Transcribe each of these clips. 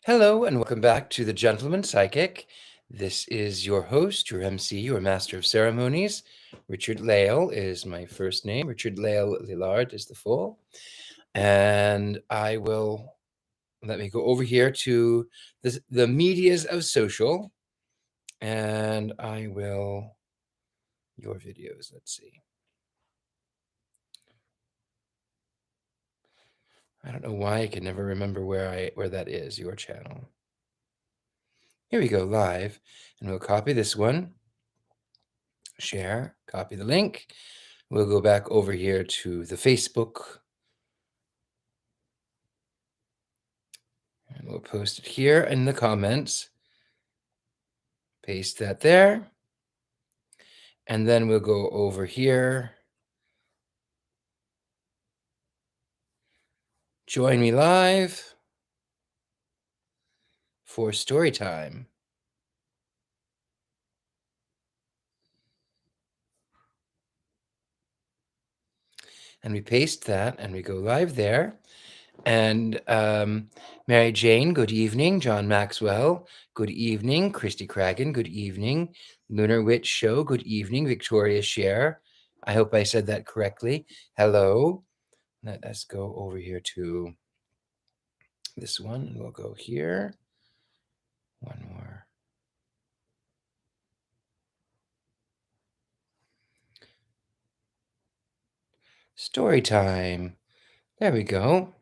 Hello, and welcome back to the Gentleman Psychic. This is your host, your MC, your Master of Ceremonies. Richard Lale is my first name. Richard Lale Lillard is the full. And let me go over here to the medias of social, and your videos, let's see. I don't know why I can never remember where that is, your channel. Here we go, live, and we'll copy this one. Share, copy the link. We'll go back over here to the Facebook, and we'll post it here in the comments. Paste that there. And then we'll go over here. Join me live for story time. And we paste that and we go live there. And Mary Jane, good evening. John Maxwell, good evening. Christy Cragen, good evening. Lunar Witch Show, good evening. Victoria Share, I hope I said that correctly. Hello. Let us go over here to this one, and we'll go here. One more. Story time. There we go.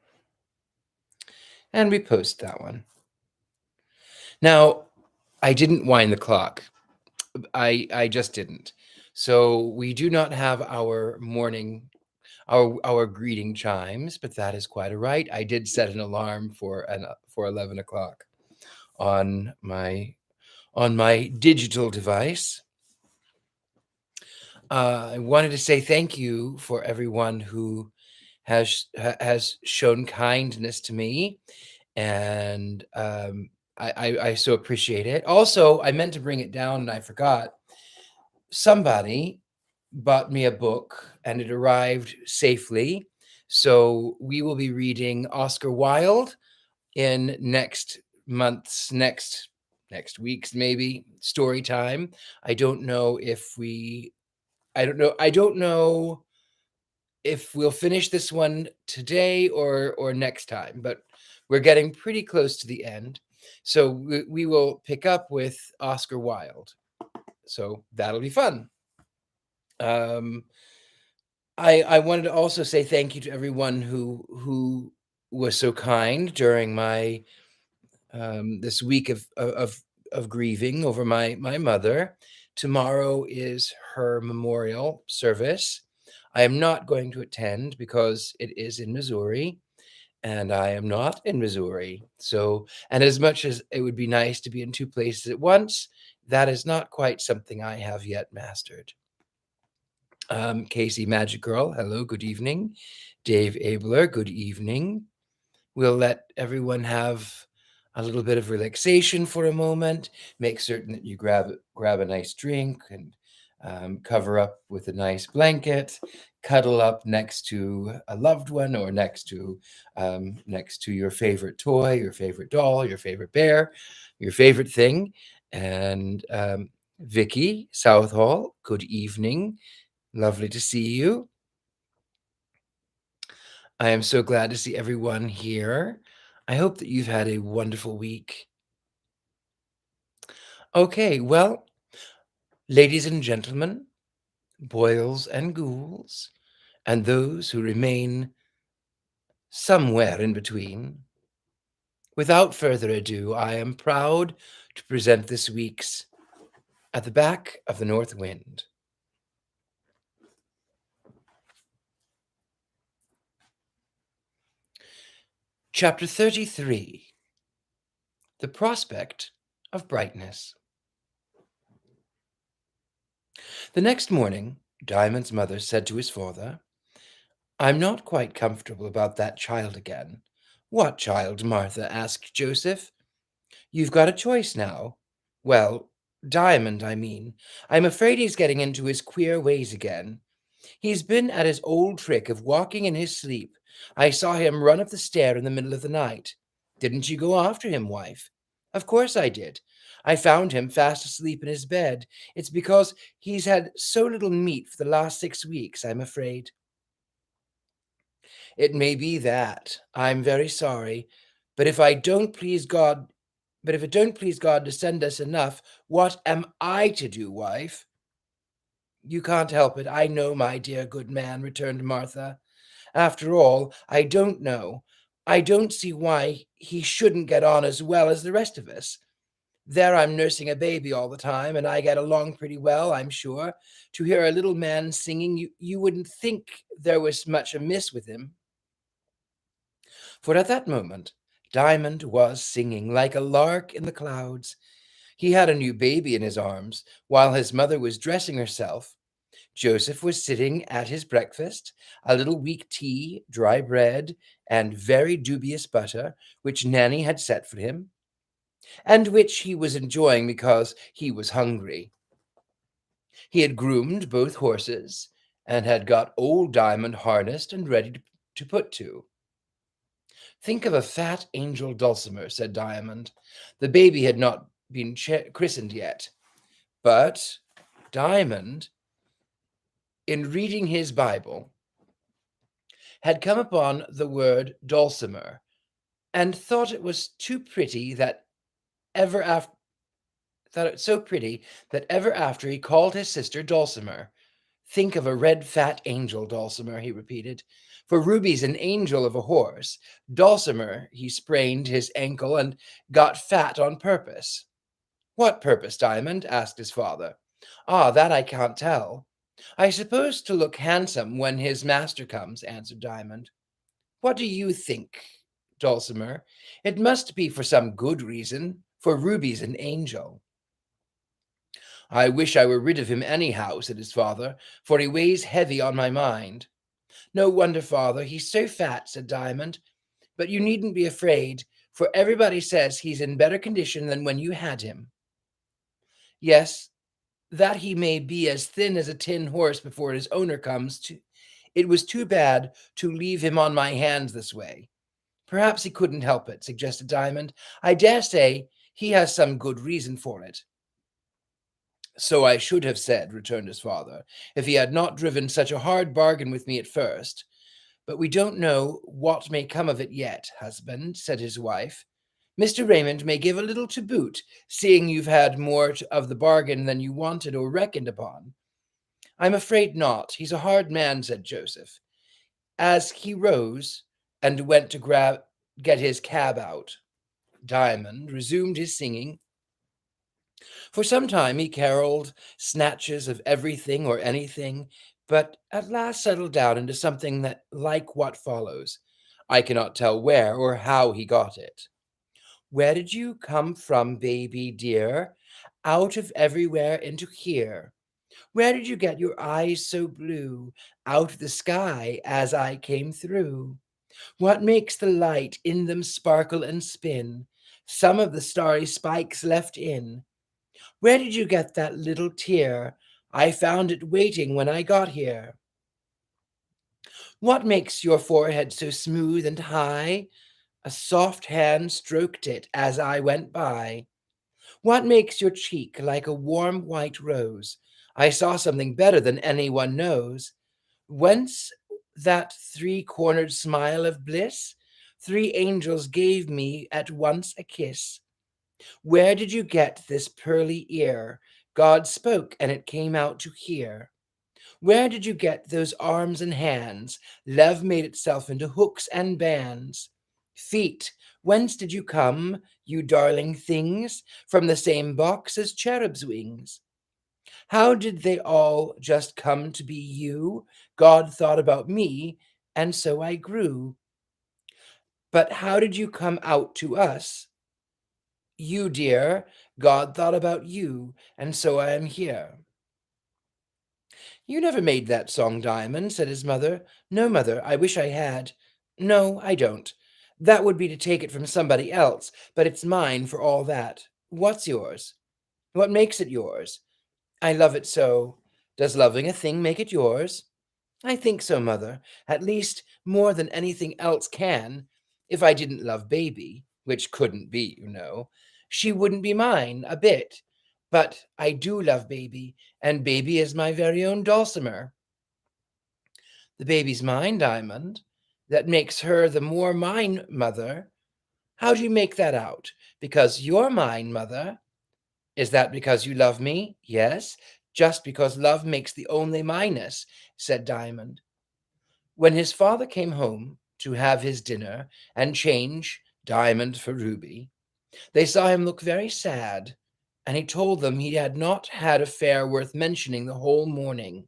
And we post that one. Now, I didn't wind the clock. I just didn't. So we do not have our morning, our greeting chimes, but that is quite all right. I did set an alarm for 11 o'clock on my digital device. I wanted to say thank you for everyone who has shown kindness to me, and I so appreciate it. Also, I meant to bring it down and I forgot. Somebody bought me a book and it arrived safely. So we will be reading Oscar Wilde in next week's maybe story time. I don't know if we'll finish this one today or next time, but we're getting pretty close to the end. So we will pick up with Oscar Wilde. So that'll be fun. I wanted to also say thank you to everyone who was so kind during my this week of grieving over my mother. Tomorrow is her memorial service. I am not going to attend because it is in Missouri, and I am not in Missouri. So, and as much as it would be nice to be in two places at once, that is not quite something I have yet mastered. Casey Magic Girl, hello, good evening. Dave Abler, good evening. We'll let everyone have a little bit of relaxation for a moment. Make certain that you grab a nice drink and cover up with a nice blanket, cuddle up next to a loved one or next to your favorite toy, your favorite doll, your favorite bear, your favorite thing. And Vicky Southall, good evening. Lovely to see you. I am so glad to see everyone here. I hope that you've had a wonderful week. Okay, well, ladies and gentlemen, boils and ghouls, and those who remain somewhere in between, without further ado, I am proud to present this week's At the Back of the North Wind. Chapter 33, The Prospect of Brightness. The next morning, Diamond's mother said to his father, "I'm not quite comfortable about that child again." "What child, Martha?" asked Joseph. "You've got a choice now." "Well, Diamond, I mean. I'm afraid he's getting into his queer ways again. He's been at his old trick of walking in his sleep. I saw him run up the stair in the middle of the night." Didn't you go after him, wife? Of course I did. I found him fast asleep in his bed. It's because he's had so little meat for the last 6 weeks, I'm afraid. It may be that. I'm very sorry. But if I don't please God, but if it don't please God to send us enough, what am I to do, wife? You can't help it, I know, my dear good man, returned Martha. After all, I don't know. I don't see why he shouldn't get on as well as the rest of us. There I'm nursing a baby all the time, and I get along pretty well, I'm sure. To hear a little man singing, you wouldn't think there was much amiss with him. For at that moment, Diamond was singing like a lark in the clouds. He had a new baby in his arms, while his mother was dressing herself. Joseph was sitting at his breakfast, a little weak tea, dry bread, and very dubious butter, which Nanny had set for him, and which he was enjoying because he was hungry. He had groomed both horses, and had got old Diamond harnessed and ready to put to. Think of a fat angel Dulcimer, said Diamond. The baby had not been christened yet, but Diamond, in reading his Bible, had come upon the word dulcimer, and thought it was too pretty that ever after thought it so pretty that ever after he called his sister Dulcimer. Think of a red fat angel, Dulcimer, he repeated. For Ruby's an angel of a horse. Dulcimer, he sprained his ankle and got fat on purpose. What purpose, Diamond? Asked his father. Ah, that I can't tell. I suppose to look handsome when his master comes, answered Diamond. What do you think, Dulcimer? It must be for some good reason, for Ruby's an angel. I wish I were rid of him anyhow, said his father, for he weighs heavy on my mind. No wonder, father, he's so fat, said Diamond. But you needn't be afraid, for everybody says he's in better condition than when you had him. Yes, that he may be as thin as a tin horse before his owner comes. It was too bad to leave him on my hands this way. Perhaps he couldn't help it, suggested Diamond. I dare say he has some good reason for it. So I should have said, returned his father, if he had not driven such a hard bargain with me at first. But we don't know what may come of it yet, husband, said his wife. Mr. Raymond may give a little to boot, seeing you've had more of the bargain than you wanted or reckoned upon. I'm afraid not. He's a hard man, said Joseph, as he rose and went to get his cab out. Diamond resumed his singing. For some time he carolled snatches of everything or anything, but at last settled down into something that like what follows. I cannot tell where or how he got it. Where did you come from, baby dear? Out of everywhere into here. Where did you get your eyes so blue? Out of the sky as I came through. What makes the light in them sparkle and spin? Some of the starry spikes left in. Where did you get that little tear? I found it waiting when I got here. What makes your forehead so smooth and high? A soft hand stroked it as I went by. What makes your cheek like a warm white rose? I saw something better than anyone knows. Whence that three-cornered smile of bliss? 3 angels gave me at once a kiss. Where did you get this pearly ear? God spoke and it came out to hear. Where did you get those arms and hands? Love made itself into hooks and bands. Feet, whence did you come, you darling things? From the same box as cherubs' wings. How did they all just come to be you? God thought about me, and so I grew. But how did you come out to us? You, dear, God thought about you, and so I am here. You never made that song, Diamond, said his mother. No, mother, I wish I had. No, I don't. That would be to take it from somebody else, but it's mine for all that. What's yours? What makes it yours? I love it so. Does loving a thing make it yours? I think so, mother. At least more than anything else can, if I didn't love baby. which couldn't be, she wouldn't be mine a bit. But I do love baby, and baby is my very own Dulcimer. The baby's mine, Diamond. That makes her the more mine, mother. How do you make that out? Because you're mine, mother. Is that because you love me? Yes, just because love makes the only minus, said Diamond. When his father came home to have his dinner and change Diamond for Ruby, they saw him look very sad, and he told them he had not had a fare worth mentioning the whole morning.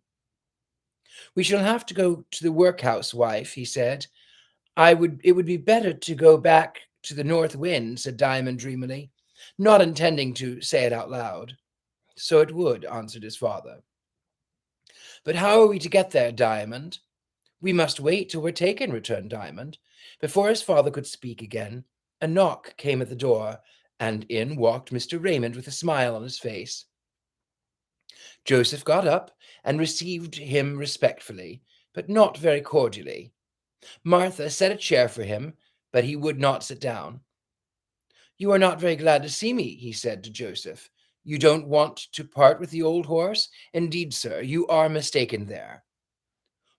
We shall have to go to the workhouse, wife, he said. It would be better to go back to the north wind, said Diamond dreamily, not intending to say it out loud. So it would, answered his father. But how are we to get there, Diamond? We must wait till we're taken, returned Diamond. Before his father could speak again, a knock came at the door, and in walked Mr. Raymond with a smile on his face. Joseph got up and received him respectfully, but not very cordially. Martha set a chair for him, but he would not sit down. You are not very glad to see me, he said to Joseph. You don't want to part with the old horse? Indeed, sir, you are mistaken there.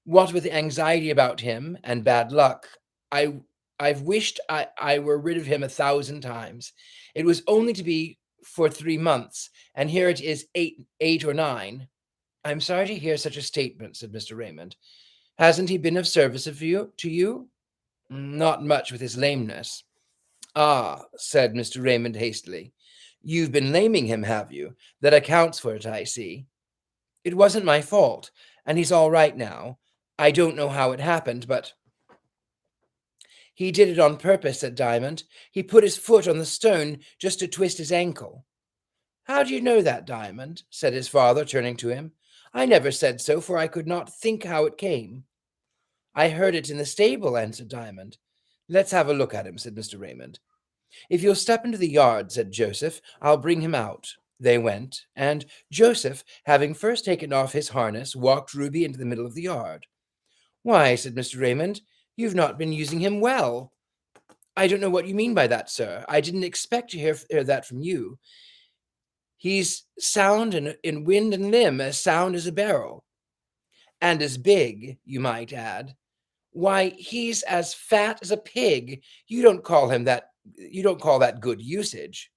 What with the anxiety about him and bad luck, I've wished I were rid of him 1,000 times. It was only to be for 3 months, and here it is eight or 9. I'm sorry to hear such a statement, said Mr. Raymond. Hasn't he been of service to you? Not much with his lameness. Ah, said Mr. Raymond hastily. You've been laming him, have you? That accounts for it, I see. It wasn't my fault, and he's all right now. I don't know how it happened, but he did it on purpose, said Diamond. He put his foot on the stone just to twist his ankle. How do you know that, Diamond? Said his father, turning to him. I never said so, for I could not think how it came. I heard it in the stable, answered Diamond. Let's have a look at him, said Mr. Raymond. If you'll step into the yard, said Joseph, I'll bring him out. They went, and Joseph, having first taken off his harness, walked Ruby into the middle of the yard. Why, said Mr. Raymond, you've not been using him well. I don't know what you mean by that, sir. I didn't expect to hear that from you. He's sound in wind and limb, as sound as a barrel. And as big, you might add. Why, he's as fat as a pig. You don't call that good usage.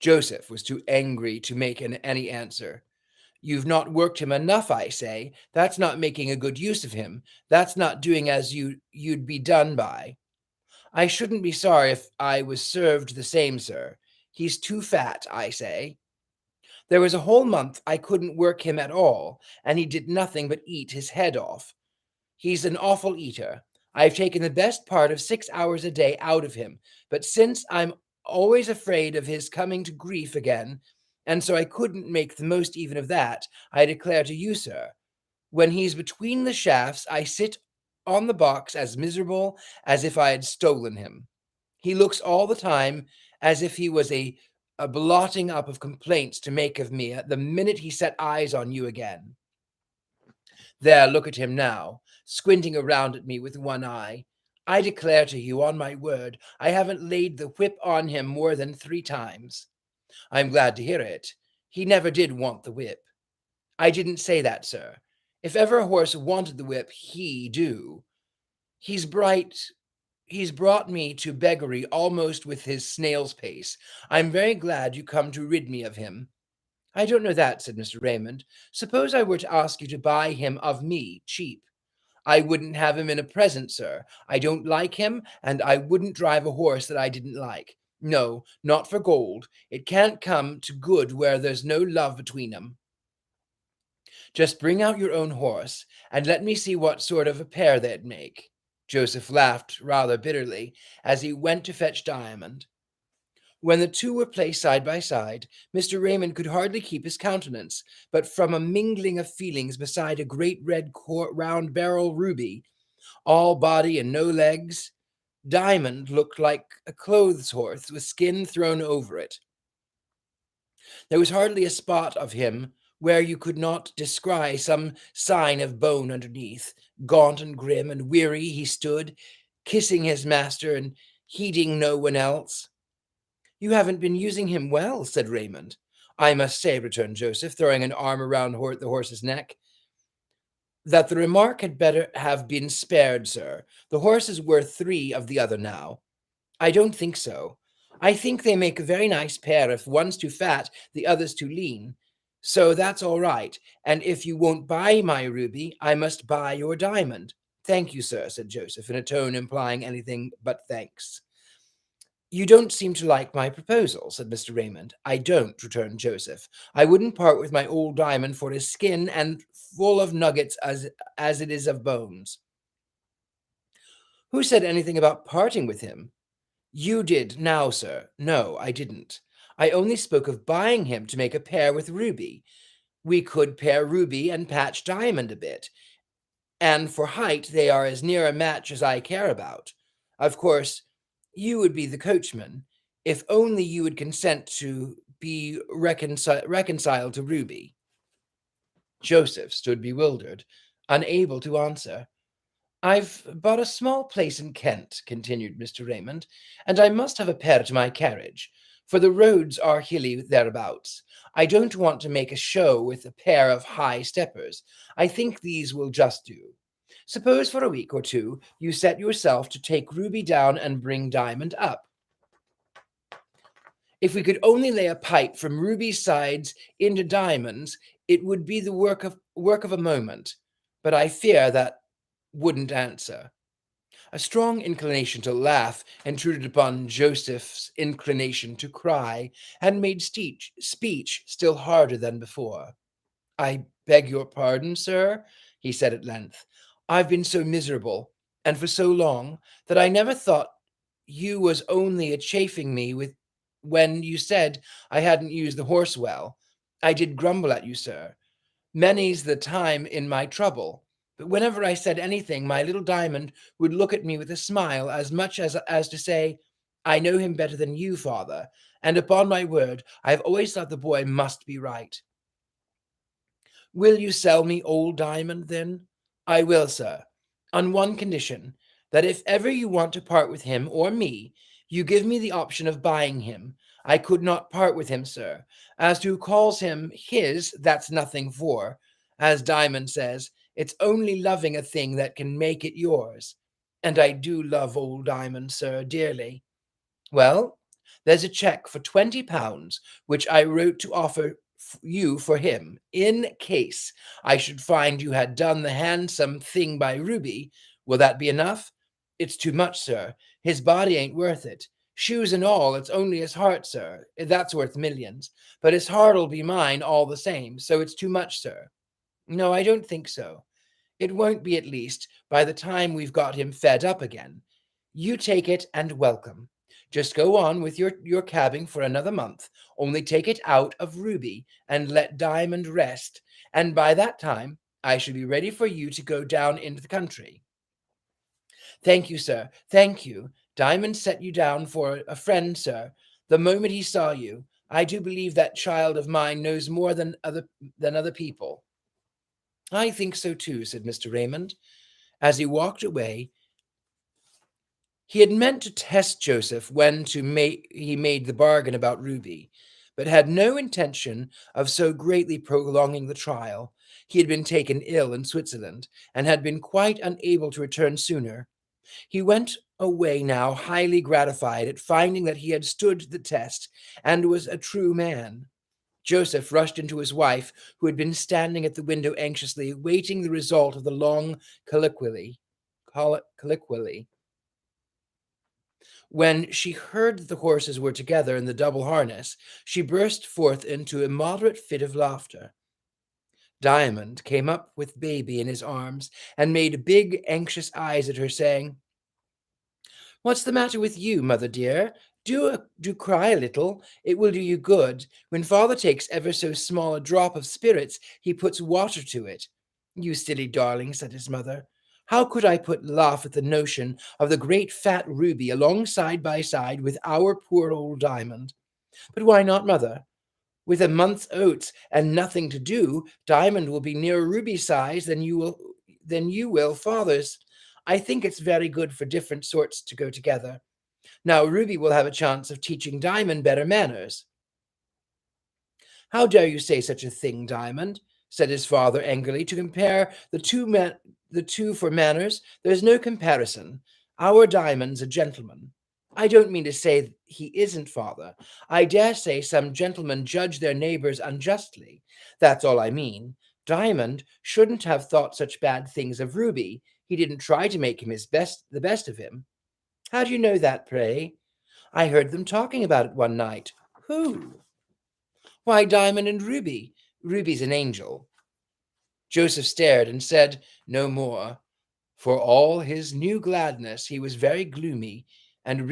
Joseph was too angry to make any answer. You've not worked him enough, I say. That's not making a good use of him. That's not doing as you'd be done by. I shouldn't be sorry if I was served the same, sir. He's too fat, I say. There was a whole month I couldn't work him at all, and he did nothing but eat his head off. He's an awful eater. I've taken the best part of 6 hours a day out of him, but since I'm always afraid of his coming to grief again, and so I couldn't make the most even of that, I declare to you, sir, when he's between the shafts, I sit on the box as miserable as if I had stolen him. He looks all the time as if he was a blotting up of complaints to make of me the minute he set eyes on you again. There, look at him now, squinting around at me with one eye. I declare to you, on my word, I haven't laid the whip on him more than 3 times. I'm glad to hear it. He never did want the whip. I didn't say that, sir. If ever a horse wanted the whip, he do. He's brought me to beggary almost with his snail's pace. I'm very glad you come to rid me of him. I don't know that, said Mr. Raymond. Suppose I were to ask you to buy him of me, cheap. I wouldn't have him in a present, sir. I don't like him, and I wouldn't drive a horse that I didn't like. No, not for gold. It can't come to good where there's no love between 'em. Just bring out your own horse, and let me see what sort of a pair they'd make. Joseph laughed rather bitterly as he went to fetch Diamond. When the two were placed side by side, Mr. Raymond could hardly keep his countenance, but from a mingling of feelings beside a great red round barrel Ruby, all body and no legs, Diamond looked like a clothes horse with skin thrown over it. There was hardly a spot of him where you could not descry some sign of bone underneath. Gaunt and grim and weary he stood, kissing his master, and heeding no one else. You haven't been using him well, said Raymond. I must say, returned Joseph, throwing an arm around the horse's neck, that the remark had better have been spared, sir. The horse is worth 3 of the other now. I don't think so. I think they make a very nice pair if one's too fat, the other's too lean. So that's all right. And if you won't buy my ruby, I must buy your diamond. Thank you, sir, said Joseph, in a tone implying anything but thanks. You don't seem to like my proposal, said Mr. Raymond. I don't, returned Joseph. I wouldn't part with my old diamond for his skin and full of nuggets as it is of bones. Who said anything about parting with him? You did now, sir. No, I didn't. I only spoke of buying him to make a pair with Ruby. We could pair Ruby and patch Diamond a bit, and for height they are as near a match as I care about. Of course, you would be the coachman, if only you would consent to be reconciled to Ruby. Joseph stood bewildered, unable to answer. I've bought a small place in Kent, continued Mr. Raymond, and I must have a pair to my carriage, for the roads are hilly thereabouts. I don't want to make a show with a pair of high steppers. I think these will just do. Suppose for a week or two you set yourself to take Ruby down and bring Diamond up. If we could only lay a pipe from Ruby's sides into Diamond's, it would be the work of a moment. But I fear that wouldn't answer. A strong inclination to laugh intruded upon Joseph's inclination to cry, and made speech still harder than before. I beg your pardon, sir, he said at length. I've been so miserable, and for so long, that I never thought you was only a chaffing me with when you said I hadn't used the horse well. I did grumble at you, sir. Many's the time in my trouble. But whenever I said anything, my little Diamond would look at me with a smile, as much as to say, I know him better than you, father, and upon my word, I have always thought the boy must be right. Will you sell me old Diamond, then? I will, sir, on one condition, that if ever you want to part with him or me, you give me the option of buying him. I could not part with him, sir. As to who calls him his, that's nothing for. As Diamond says, it's only loving a thing that can make it yours. And I do love old Diamond, sir, dearly. Well, there's a cheque for £20, which I wrote to offer you for him, in case I should find you had done the handsome thing by Ruby. Will that be enough? It's too much, sir. His body ain't worth it. Shoes and all, it's only his heart, sir. That's worth millions. But his heart'll be mine all the same, so it's too much, sir. No, I don't think so. It won't be, at least, by the time we've got him fed up again. You take it and welcome. Just go on with your cabbing for another month, only take it out of Ruby and let Diamond rest, and by that time I shall be ready for you to go down into the country. Thank you, sir, thank you. Diamond set you down for a friend, sir, the moment he saw you. I do believe that child of mine knows more than other people. I think so too, said Mr. Raymond. As he walked away, he had meant to test Joseph when he made the bargain about Ruby, but had no intention of so greatly prolonging the trial. He had been taken ill in Switzerland, and had been quite unable to return sooner. He went away now highly gratified at finding that he had stood the test, and was a true man. Joseph rushed into his wife, who had been standing at the window anxiously waiting the result of the long colloquy. When she heard that the horses were together in the double harness, she burst forth into a moderate fit of laughter. Diamond came up with baby in his arms, and made big, anxious eyes at her, saying, What's the matter with you, mother dear? Do cry a little. It will do you good. When father takes ever so small a drop of spirits, he puts water to it. You silly darling, said his mother. How could I laugh at the notion of the great fat Ruby along side by side with our poor old Diamond? But why not, mother? With a month's oats and nothing to do, Diamond will be nearer Ruby's size than you will father's. I think it's very good for different sorts to go together. Now Ruby will have a chance of teaching Diamond better manners." "How dare you say such a thing, Diamond?" said his father angrily. "To compare the two for manners, there's no comparison. Our Diamond's a gentleman." "I don't mean to say he isn't, father. I dare say some gentlemen judge their neighbors unjustly. That's all I mean. Diamond shouldn't have thought such bad things of Ruby. He didn't try to make him the best of him." "How do you know that, pray?" "I heard them talking about it one night." "Who?" "Why, Diamond and Ruby. Ruby's an angel." Joseph stared and said no more. For all his new gladness, he was very gloomy, and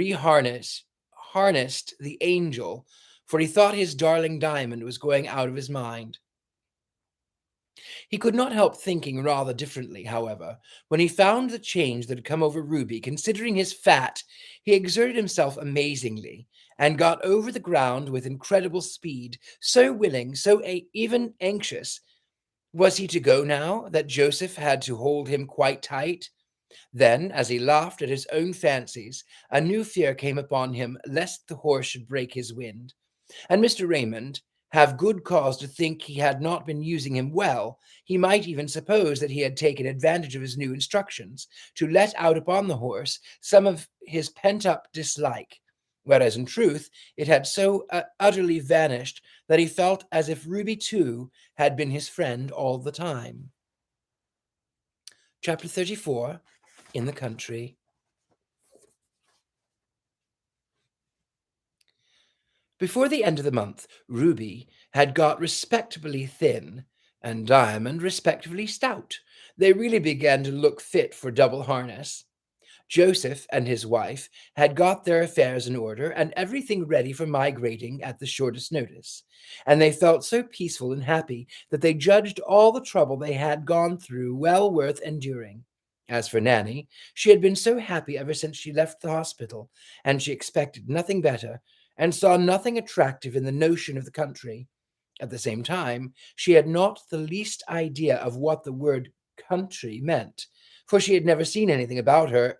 harnessed the angel, for he thought his darling Diamond was going out of his mind. He could not help thinking rather differently, however. When he found the change that had come over Ruby, considering his fat, he exerted himself amazingly, and got over the ground with incredible speed, so willing, so even anxious. Was he to go now, that Joseph had to hold him quite tight? Then, as he laughed at his own fancies, a new fear came upon him lest the horse should break his wind, and Mr. Raymond have good cause to think he had not been using him well. He might even suppose that he had taken advantage of his new instructions to let out upon the horse some of his pent-up dislike, whereas in truth it had so utterly vanished that he felt as if Ruby too had been his friend all the time. Chapter 34, In the Country. Before the end of the month, Ruby had got respectably thin, and Diamond respectably stout. They really began to look fit for double harness. Joseph and his wife had got their affairs in order and everything ready for migrating at the shortest notice, and they felt so peaceful and happy that they judged all the trouble they had gone through well worth enduring. As for Nanny, she had been so happy ever since she left the hospital, and she expected nothing better, and saw nothing attractive in the notion of the country. At the same time, she had not the least idea of what the word country meant, for she had never seen anything about her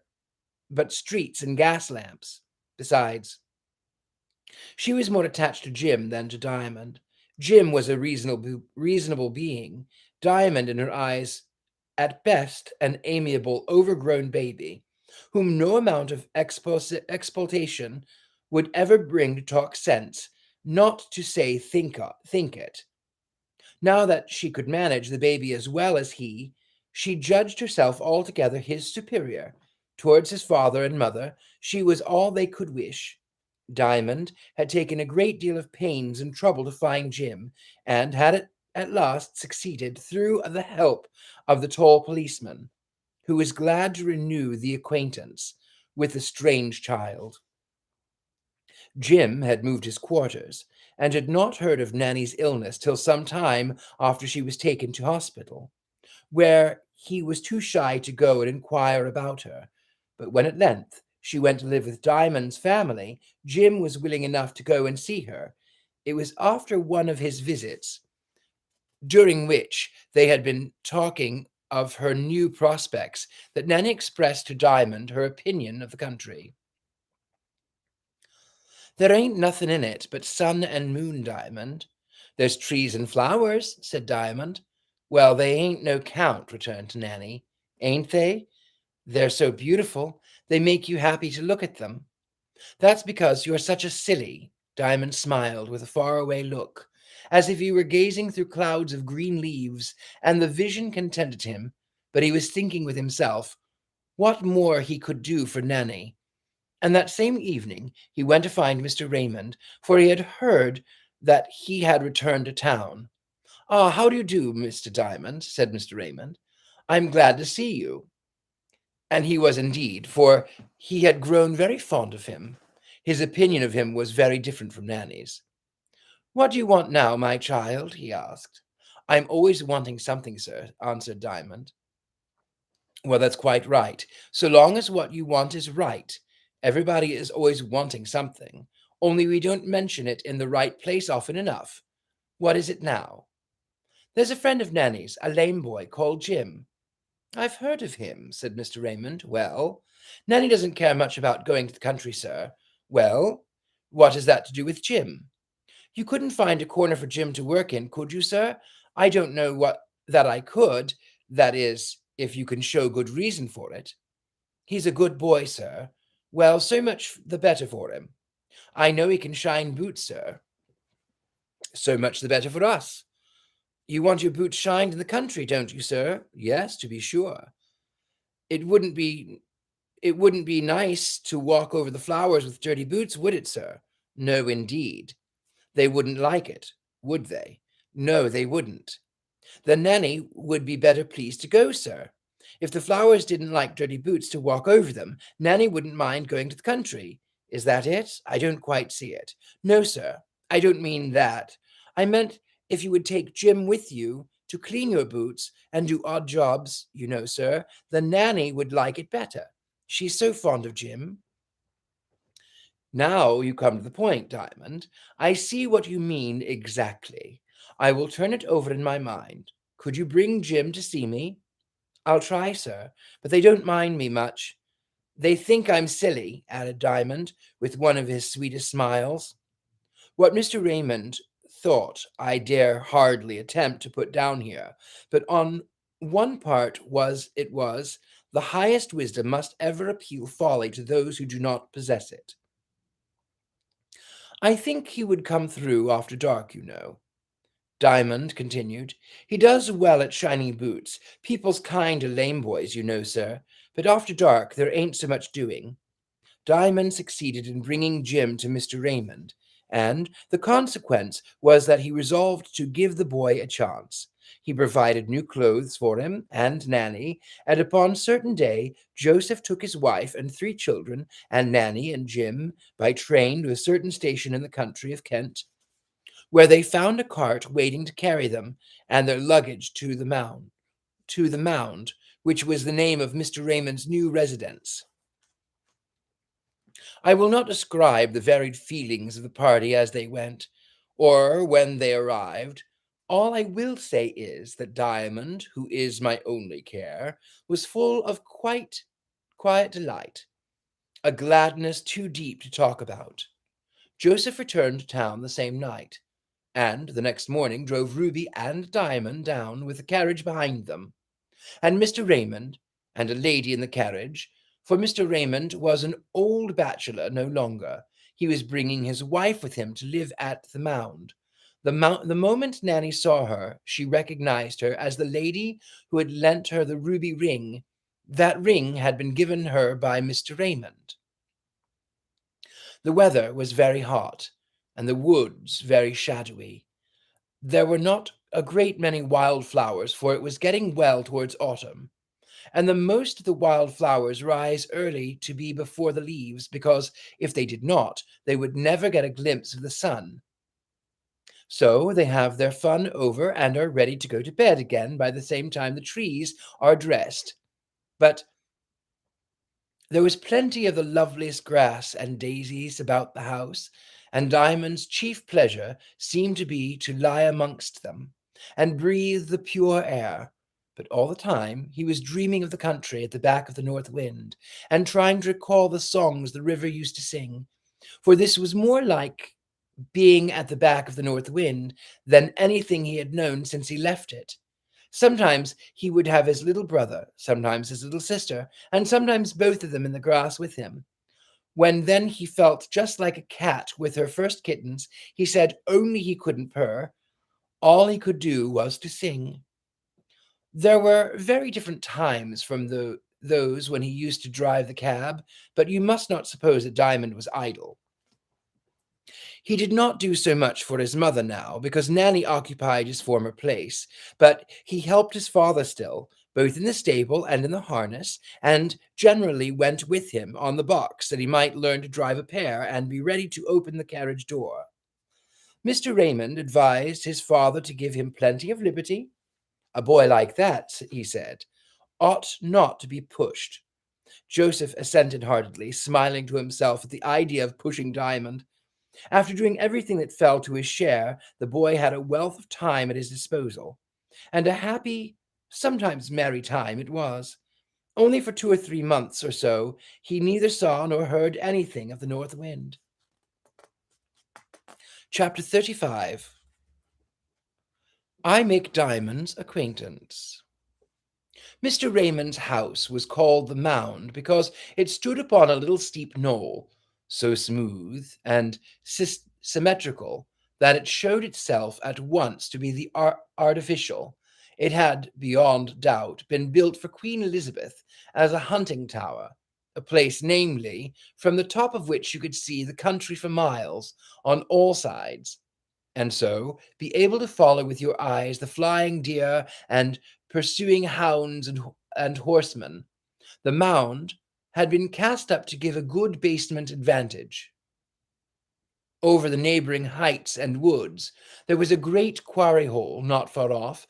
but streets and gas lamps. Besides, she was more attached to Jim than to Diamond. Jim was a reasonable being. Diamond, in her eyes, at best an amiable, overgrown baby, whom no amount of exploitation would ever bring to talk sense, not to say think it. Now that she could manage the baby as well as he, she judged herself altogether his superior. Towards his father and mother, she was all they could wish. Diamond had taken a great deal of pains and trouble to find Jim, and had at last succeeded through the help of the tall policeman, who was glad to renew the acquaintance with the strange child. Jim had moved his quarters, and had not heard of Nanny's illness till some time after she was taken to hospital, where he was too shy to go and inquire about her. But when at length she went to live with Diamond's family, Jim was willing enough to go and see her. It was after one of his visits, during which they had been talking of her new prospects, that Nanny expressed to Diamond her opinion of the country. "There ain't nothing in it but sun and moon, Diamond." "There's trees and flowers," said Diamond. "Well, they ain't no count," returned Nanny. "Ain't they? They're so beautiful, they make you happy to look at them." "That's because you're such a silly." Diamond smiled with a faraway look, as if he were gazing through clouds of green leaves, and the vision contented him. But he was thinking with himself what more he could do for Nanny. And that same evening he went to find Mr. Raymond, for he had heard that he had returned to town. "Ah, how do you do, Mr. Diamond?" said Mr. Raymond. "I'm glad to see you." And he was indeed, for he had grown very fond of him. His opinion of him was very different from Nanny's. "What do you want now, my child?" he asked. "I'm always wanting something, sir," answered Diamond. "Well, that's quite right, so long as what you want is right. Everybody is always wanting something, only we don't mention it in the right place often enough. What is it now?" "There's a friend of Nanny's, a lame boy called Jim." "I've heard of him," said Mr. Raymond. "Well?" Nanny doesn't care much about going to the country, sir. Well, what has that to do with Jim? You couldn't find a corner for Jim to work in, could you, sir? I don't know what that I could. That is, if you can show good reason for it. He's a good boy, sir. Well, so much the better for him. I know he can shine boots, sir. So much the better for us. You want your boots shined in the country, don't you, sir? Yes, to be sure. It wouldn't be it wouldn't be nice to walk over the flowers with dirty boots, would it, sir? No, indeed. They wouldn't like it, would they? No, they wouldn't. The nanny would be better pleased to go, sir. If the flowers didn't like dirty boots to walk over them, Nanny wouldn't mind going to the country. Is that it? I don't quite see it. No, sir, I don't mean that. I meant if you would take Jim with you to clean your boots and do odd jobs, you know, sir, the nanny would like it better. She's so fond of Jim. Now you come to the point, Diamond. I see what you mean exactly. I will turn it over in my mind. Could you bring Jim to see me? I'll try, sir, but they don't mind me much. They think I'm silly, added Diamond, with one of his sweetest smiles. What Mr. Raymond thought I dare hardly attempt to put down here, but on one part was the highest wisdom must ever appeal folly to those who do not possess it. I think he would come through after dark, you know. Diamond continued. He does well at shining boots. People's kind to lame boys, you know, sir. But after dark there ain't so much doing. Diamond succeeded in bringing Jim to Mr. Raymond, and the consequence was that he resolved to give the boy a chance. He provided new clothes for him and Nanny, and upon a certain day Joseph took his wife and 3 children and Nanny and Jim by train to a certain station in the country of Kent, where they found a cart waiting to carry them and their luggage to the mound, which was the name of Mr. Raymond's new residence. I will not describe the varied feelings of the party as they went, or when they arrived. All I will say is that Diamond, who is my only care, was full of quite quiet delight, a gladness too deep to talk about. Joseph returned to town the same night, and the next morning drove Ruby and Diamond down with the carriage behind them, and Mr. Raymond, and a lady in the carriage, for Mr. Raymond was an old bachelor no longer. He was bringing his wife with him to live at the Mound. The moment Nanny saw her, she recognized her as the lady who had lent her the ruby ring. That ring had been given her by Mr. Raymond. The weather was very hot, and the woods very shadowy. There were not a great many wild flowers, for it was getting well towards autumn, and the most of the wild flowers rise early to be before the leaves, because if they did not, they would never get a glimpse of the sun. So they have their fun over and are ready to go to bed again by the same time the trees are dressed. But there was plenty of the loveliest grass and daisies about the house, and Diamond's chief pleasure seemed to be to lie amongst them and breathe the pure air. But all the time he was dreaming of the country at the back of the north wind, and trying to recall the songs the river used to sing, for this was more like being at the back of the north wind than anything he had known since he left it. Sometimes he would have his little brother, sometimes his little sister, and sometimes both of them in the grass with him. When then he felt just like a cat with her first kittens, he said only he couldn't purr. All he could do was to sing. There were very different times from those when he used to drive the cab, but you must not suppose that Diamond was idle. He did not do so much for his mother now, because Nanny occupied his former place, but he helped his father still, both in the stable and in the harness, and generally went with him on the box that he might learn to drive a pair and be ready to open the carriage door. Mr. Raymond advised his father to give him plenty of liberty. A boy like that, he said, ought not to be pushed. Joseph assented heartily, smiling to himself at the idea of pushing Diamond. After doing everything that fell to his share, the boy had a wealth of time at his disposal, and a happy, sometimes merry time it was. Only for 2 or 3 months or so, he neither saw nor heard anything of the north wind. Chapter 35. I Make Diamond's Acquaintance. Mr. Raymond's house was called the Mound because it stood upon a little steep knoll, so smooth and symmetrical that it showed itself at once to be the artificial. It had, beyond doubt, been built for Queen Elizabeth as a hunting tower, a place, namely, from the top of which you could see the country for miles on all sides, and so be able to follow with your eyes the flying deer and pursuing hounds and horsemen. The mound had been cast up to give a good basement advantage. Over the neighboring heights and woods there was a great quarry hole not far off,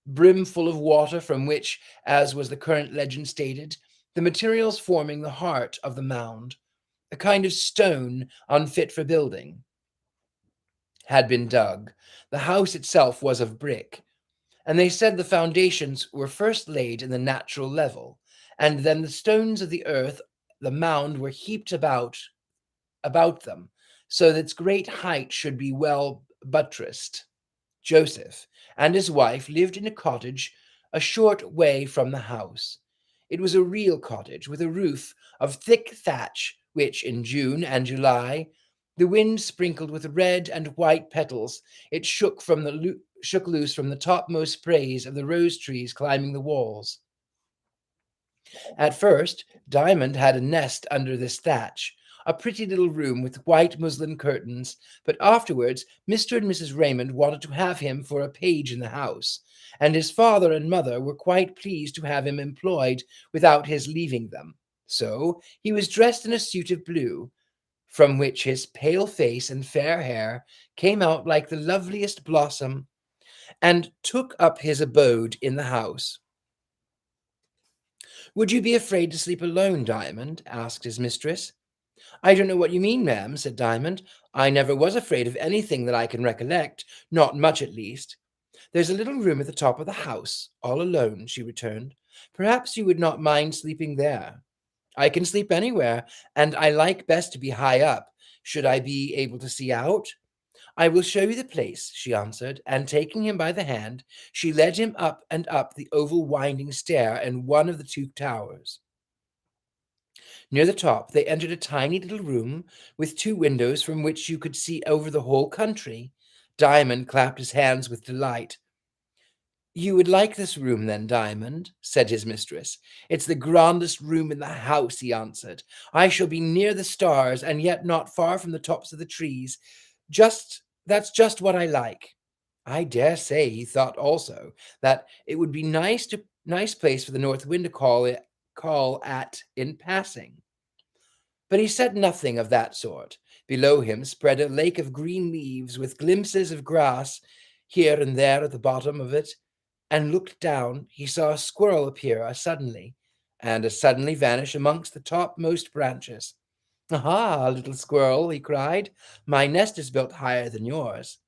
brimful of water, from which, as was the current legend stated, the materials forming the heart of the mound, a kind of stone unfit for building, had been dug. The house itself was of brick, and they said the foundations were first laid in the natural level, and then the stones of the earth, the mound, were heaped about them, so that its great height should be well buttressed. Joseph and his wife lived in a cottage a short way from the house. It was a real cottage with a roof of thick thatch, which in June and July the wind sprinkled with red and white petals. It shook loose from the topmost sprays of the rose trees climbing the walls. At first, Diamond had a nest under this thatch, a pretty little room with white muslin curtains, but afterwards Mr. and Mrs. Raymond wanted to have him for a page in the house, and his father and mother were quite pleased to have him employed without his leaving them. So he was dressed in a suit of blue, from which his pale face and fair hair came out like the loveliest blossom, and took up his abode in the house. "Would you be afraid to sleep alone, Diamond?" asked his mistress. "I don't know what you mean, ma'am," said Diamond. "I never was afraid of anything that I can recollect, not much at least." "There's a little room at the top of the house, all alone," she returned. "Perhaps you would not mind sleeping there." "I can sleep anywhere, and I like best to be high up. Should I be able to see out?" "I will show you the place," she answered, and taking him by the hand, she led him up and up the oval winding stair in one of the two towers. Near the top they entered a tiny little room with two windows from which you could see over the whole country. Diamond clapped his hands with delight. "You would like this room, then, Diamond?" said his mistress. "It's the grandest room in the house," he answered. "I shall be near the stars, and yet not far from the tops of the trees. That's just what I like." I dare say he thought also that it would be nice place for the north wind to call at in passing. But he said nothing of that sort. Below him spread a lake of green leaves, with glimpses of grass here and there at the bottom of it, and looked down. He saw a squirrel appear suddenly, and as suddenly vanish amongst the topmost branches. "Aha, little squirrel," he cried, "my nest is built higher than yours."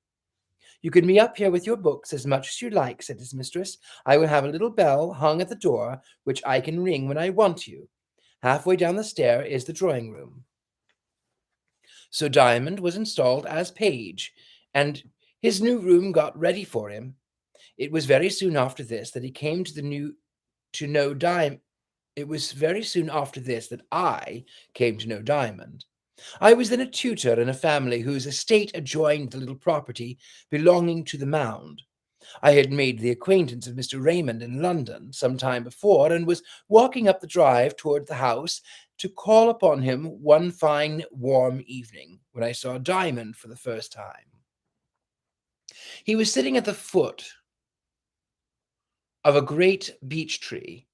"You can be up here with your books as much as you like," said his mistress. "I will have a little bell hung at the door, which I can ring when I want you. Halfway down the stair is the drawing room." So Diamond was installed as page, and his new room got ready for him. It was very soon after this that he came to know Diamond. It was very soon after this that I came to know Diamond. I was then a tutor in a family whose estate adjoined the little property belonging to the Mound. I had made the acquaintance of Mr. Raymond in London some time before, and was walking up the drive toward the house to call upon him one fine warm evening, when I saw Diamond for the first time. He was sitting at the foot of a great beech tree,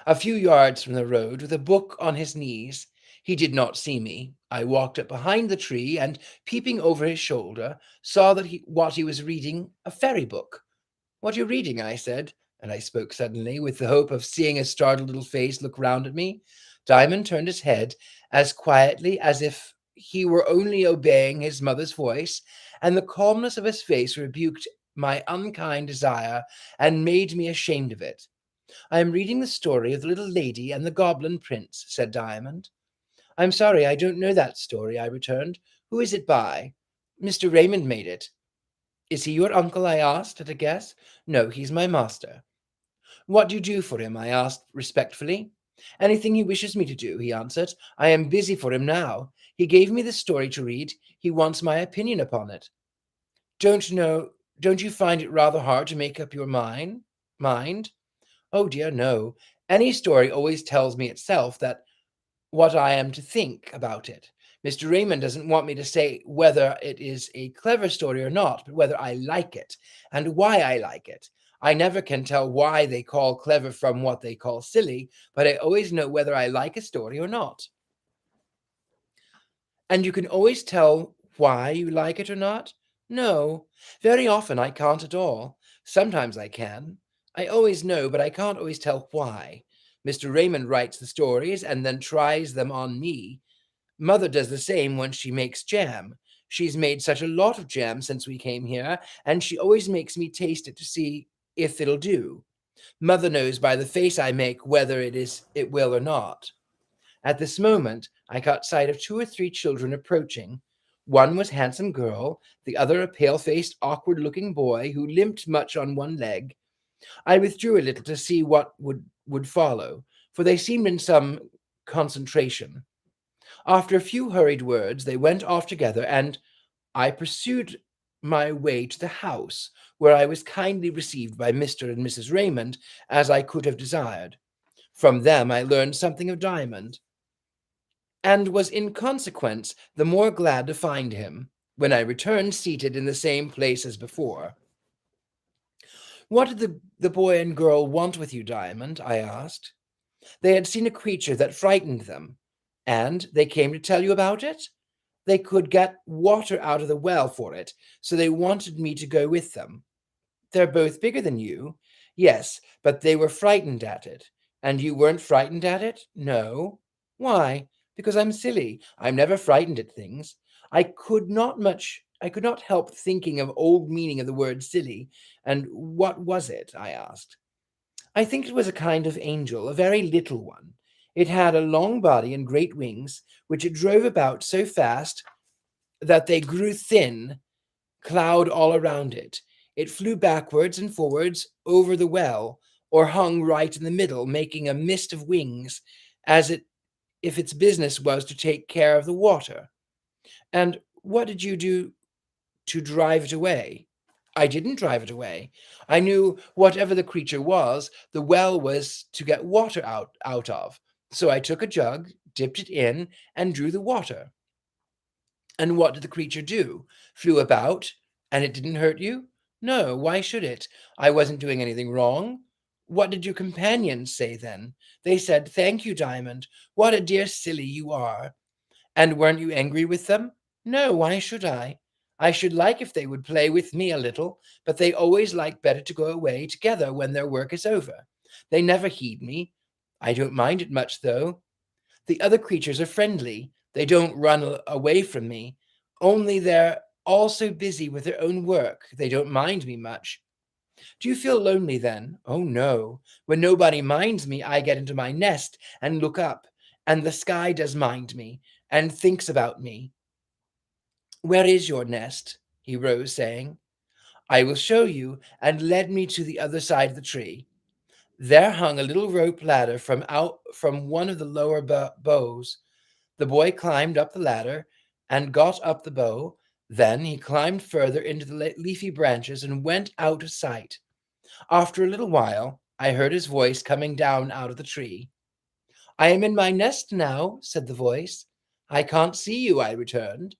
a few yards from the road, with a book on his knees. He did not see me. I walked up behind the tree, and peeping over his shoulder, saw what he was reading, a fairy book. "What are you reading?" I said, and I spoke suddenly, with the hope of seeing a startled little face look round at me. Diamond turned his head as quietly as if he were only obeying his mother's voice, and the calmness of his face rebuked my unkind desire and made me ashamed of it. I am reading the story of the little lady and the goblin prince, said Diamond. I'm sorry, I don't know that story, I returned. Who is it by? Mr. Raymond made it. Is he your uncle? I asked at a guess. No, he's my master. What do you do for him? I asked respectfully. Anything he wishes me to do, he answered. I am busy for him now. He gave me this story to read. He wants my opinion upon it. Don't you find it rather hard to make up your mind? Oh dear, no. Any story always tells me itself that what I am to think about it. Mr. Raymond doesn't want me to say whether it is a clever story or not, but whether I like it and why I like it. I never can tell why they call clever from what they call silly, but I always know whether I like a story or not. And you can always tell why you like it or not? No, very often I can't at all. Sometimes I can. I always know, but I can't always tell why. Mr. Raymond writes the stories and then tries them on me. Mother does the same when she makes jam. She's made such a lot of jam since we came here, and she always makes me taste it to see if it'll do. Mother knows by the face I make whether it will or not. At this moment, I caught sight of 2 or 3 children approaching. One was a handsome girl, the other a pale-faced, awkward-looking boy who limped much on one leg. I withdrew a little to see what would follow, for they seemed in some concentration. After a few hurried words, they went off together, and I pursued my way to the house, where I was kindly received by Mr. and Mrs. Raymond, as I could have desired. From them I learned something of Diamond, and was in consequence the more glad to find him, when I returned seated in the same place as before. What did the boy and girl want with you, Diamond? I asked. They had seen a creature that frightened them, and they came to tell you about it? They could get water out of the well for it, so they wanted me to go with them. They're both bigger than you. Yes, but they were frightened at it. And you weren't frightened at it? No. Why? Because I'm silly. I'm never frightened at things. I could not help thinking of old meaning of the word silly. And what was it? I asked. I think it was a kind of angel, a very little one. It had a long body and great wings, which it drove about so fast that they grew thin cloud all around it. It flew backwards and forwards over the well, or hung right in the middle, making a mist of wings, as if its business was to take care of the water. And what did you do to drive it away? I didn't drive it away. I knew whatever the creature was, the well was to get water out of. So I took a jug, dipped it in, and drew the water. And what did the creature do? Flew about, and it didn't hurt you? No, why should it? I wasn't doing anything wrong. What did your companions say then? They said, Thank you, Diamond. What a dear silly you are. And weren't you angry with them? No, why should I? I should like if they would play with me a little, but they always like better to go away together when their work is over. They never heed me. I don't mind it much, though. The other creatures are friendly. They don't run away from me. Only they're all so busy with their own work, they don't mind me much. Do you feel lonely then? Oh, no. When nobody minds me, I get into my nest and look up, and the sky does mind me and thinks about me. Where is your nest? He rose, saying. I will show you, and led me to the other side of the tree. There hung a little rope ladder from one of the lower boughs. The boy climbed up the ladder and got up the bow. Then he climbed further into the leafy branches and went out of sight. After a little while, I heard his voice coming down out of the tree. I am in my nest now, said the voice. I can't see you, I returned.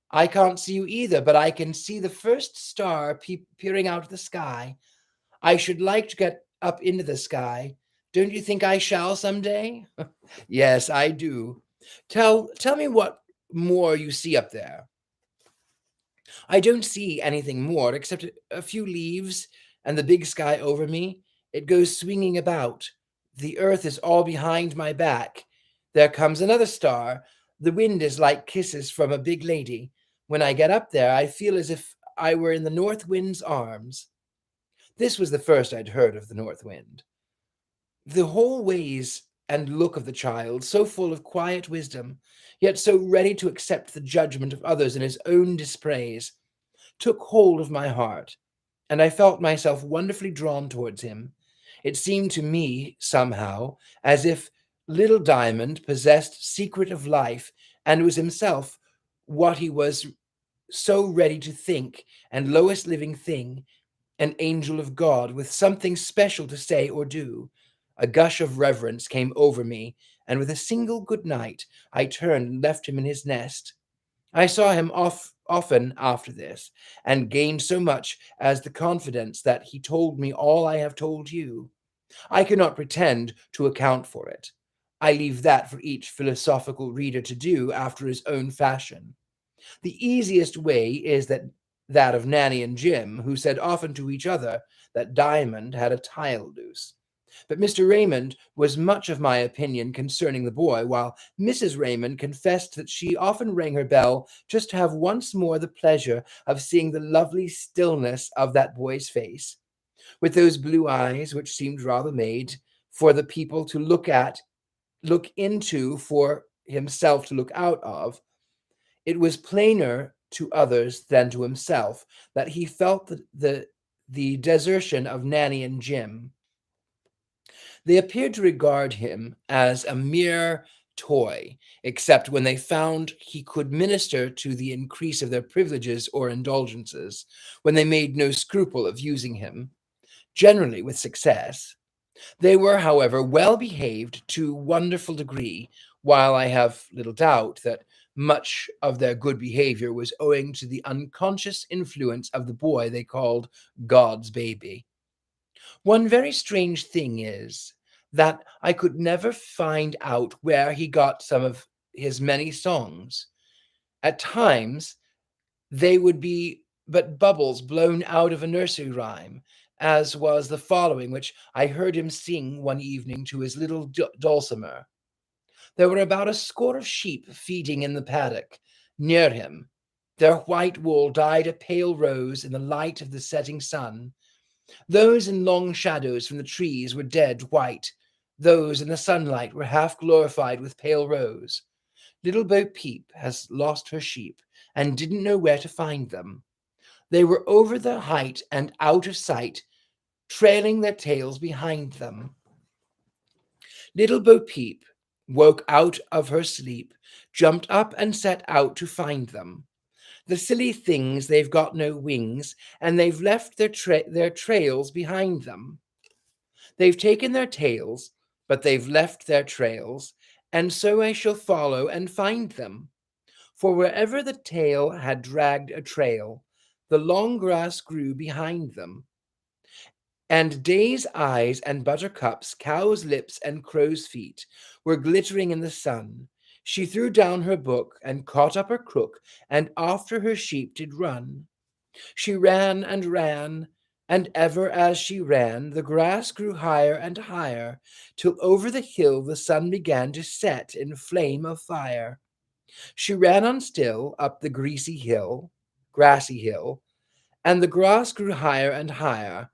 I can't see you either, but I can see the first star peering out of the sky. I should like to get up into the sky. Don't you think I shall some day? Yes, I do. Tell me what more you see up there. I don't see anything more except a few leaves and the big sky over me. It goes swinging about. The earth is all behind my back. There comes another star. The wind is like kisses from a big lady. When I get up there, I feel as if I were in the north wind's arms. This was the first I'd heard of the north wind. The whole ways and look of the child, so full of quiet wisdom, yet so ready to accept the judgment of others in his own dispraise, took hold of my heart, and I felt myself wonderfully drawn towards him. It seemed to me, somehow, as if little Diamond possessed secret of life and was himself what he was so ready to think, and lowest living thing, an angel of God with something special to say or do. A gush of reverence came over me, and with a single good night, I turned and left him in his nest. I saw him often after this, and gained so much as the confidence that he told me all I have told you. I cannot pretend to account for it. I leave that for each philosophical reader to do after his own fashion. The easiest way is that of Nanny and Jim, who said often to each other that Diamond had a tile loose. But Mr. Raymond was much of my opinion concerning the boy, while Mrs. Raymond confessed that she often rang her bell just to have once more the pleasure of seeing the lovely stillness of that boy's face, with those blue eyes which seemed rather made for the people to look into, for himself to look out of. It was plainer to others than to himself that he felt the desertion of Nanny and Jim. They appeared to regard him as a mere toy, except when they found he could minister to the increase of their privileges or indulgences, when they made no scruple of using him, generally with success. They were, however, well behaved to wonderful degree, while I have little doubt that much of their good behavior was owing to the unconscious influence of the boy they called God's baby. One very strange thing is that I could never find out where he got some of his many songs. At times they would be but bubbles blown out of a nursery rhyme, as was the following, which I heard him sing one evening to his little Dulcimer. There were about a score of sheep feeding in the paddock near him. Their white wool dyed a pale rose in the light of the setting sun. Those in long shadows from the trees were dead white. Those in the sunlight were half glorified with pale rose. Little Bo Peep has lost her sheep and didn't know where to find them. They were over the height and out of sight, trailing their tails behind them. Little Bo Peep woke out of her sleep, jumped up and set out to find them. The silly things, they've got no wings, and they've left their trails behind them. They've taken their tails, but they've left their trails, and so I shall follow and find them. For wherever the tail had dragged a trail, the long grass grew behind them. And Day's eyes and Buttercup's cow's lips and crow's feet were glittering in the sun. She threw down her book and caught up her crook, and after her sheep did run. She ran and ran, and ever as she ran, the grass grew higher and higher, till over the hill the sun began to set in flame of fire. She ran on still up the grassy hill, and the grass grew higher and higher.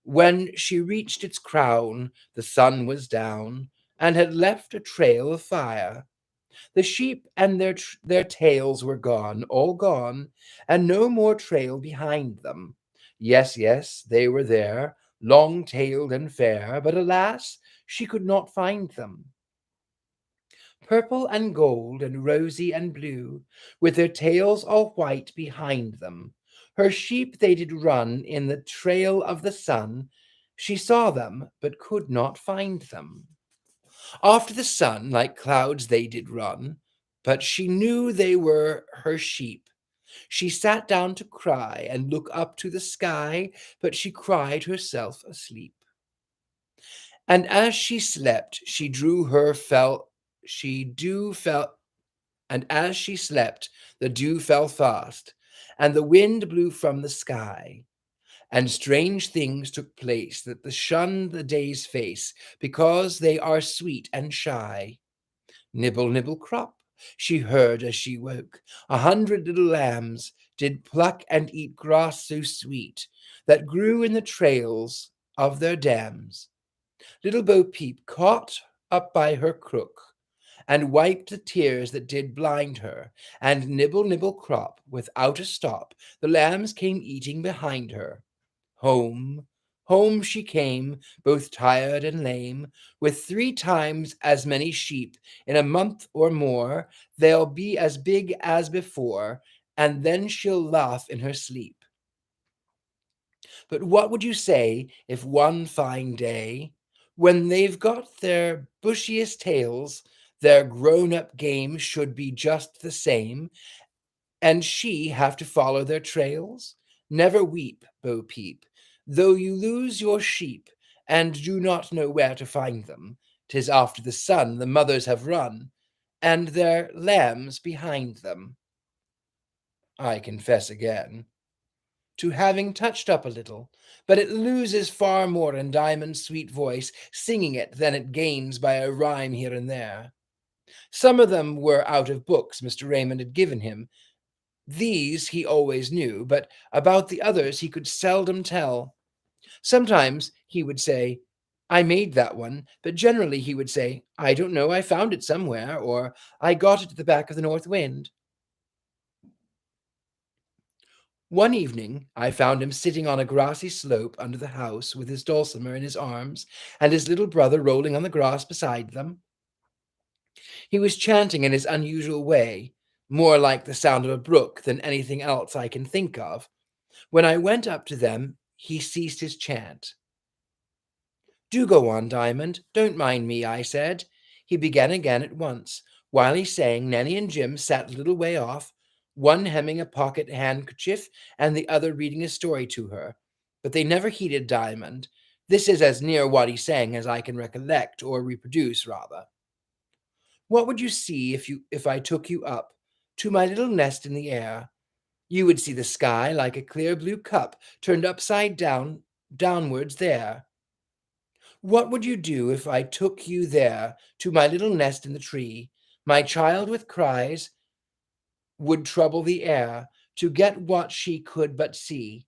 When she reached its crown, the sun was down, and had left a trail of fire. The sheep and their tails were gone, all gone, and no more trail behind them. Yes, yes, they were there, long-tailed and fair, but alas, she could not find them. Purple and gold and rosy and blue, with their tails all white behind them. Her sheep they did run in the trail of the sun. She saw them, but could not find them. After the sun, like clouds they did run, but she knew they were her sheep. She sat down to cry and look up to the sky, but she cried herself asleep. And as she slept, she dew fell, and as she slept, the dew fell fast, and the wind blew from the sky. And strange things took place that shun the day's face, because they are sweet and shy. Nibble, nibble, crop, she heard as she woke. 100 little lambs did pluck and eat grass so sweet, that grew in the trails of their dams. Little Bo Peep caught up by her crook, and wiped the tears that did blind her, and nibble, nibble, crop, without a stop, the lambs came eating behind her. Home, home she came, both tired and lame, with 3 times as many sheep. In a month or more, they'll be as big as before, and then she'll laugh in her sleep. But what would you say if one fine day, when they've got their bushiest tails, their grown-up game should be just the same, and she have to follow their trails? Never weep, Bo Peep, though you lose your sheep, and do not know where to find them. 'Tis after the sun the mothers have run, and their lambs behind them. I confess again to having touched up a little, but it loses far more in Diamond's sweet voice singing it than it gains by a rhyme here and there. Some of them were out of books Mr. Raymond had given him. These he always knew, but about the others he could seldom tell. Sometimes he would say, I made that one, but generally he would say, I don't know, I found it somewhere, or I got it at the back of the north wind. One evening I found him sitting on a grassy slope under the house with his dulcimer in his arms and his little brother rolling on the grass beside them. He was chanting in his unusual way, more like the sound of a brook than anything else I can think of. When I went up to them, he ceased his chant. Do go on, Diamond. Don't mind me, I said. He began again at once. While he sang, Nanny and Jim sat a little way off, one hemming a pocket handkerchief and the other reading a story to her. But they never heeded Diamond. This is as near what he sang as I can recollect, or reproduce, rather. What would you see if I took you up to my little nest in the air? You would see the sky like a clear blue cup turned upside down, downwards there. What would you do if I took you there to my little nest in the tree? My child with cries would trouble the air to get what she could but see.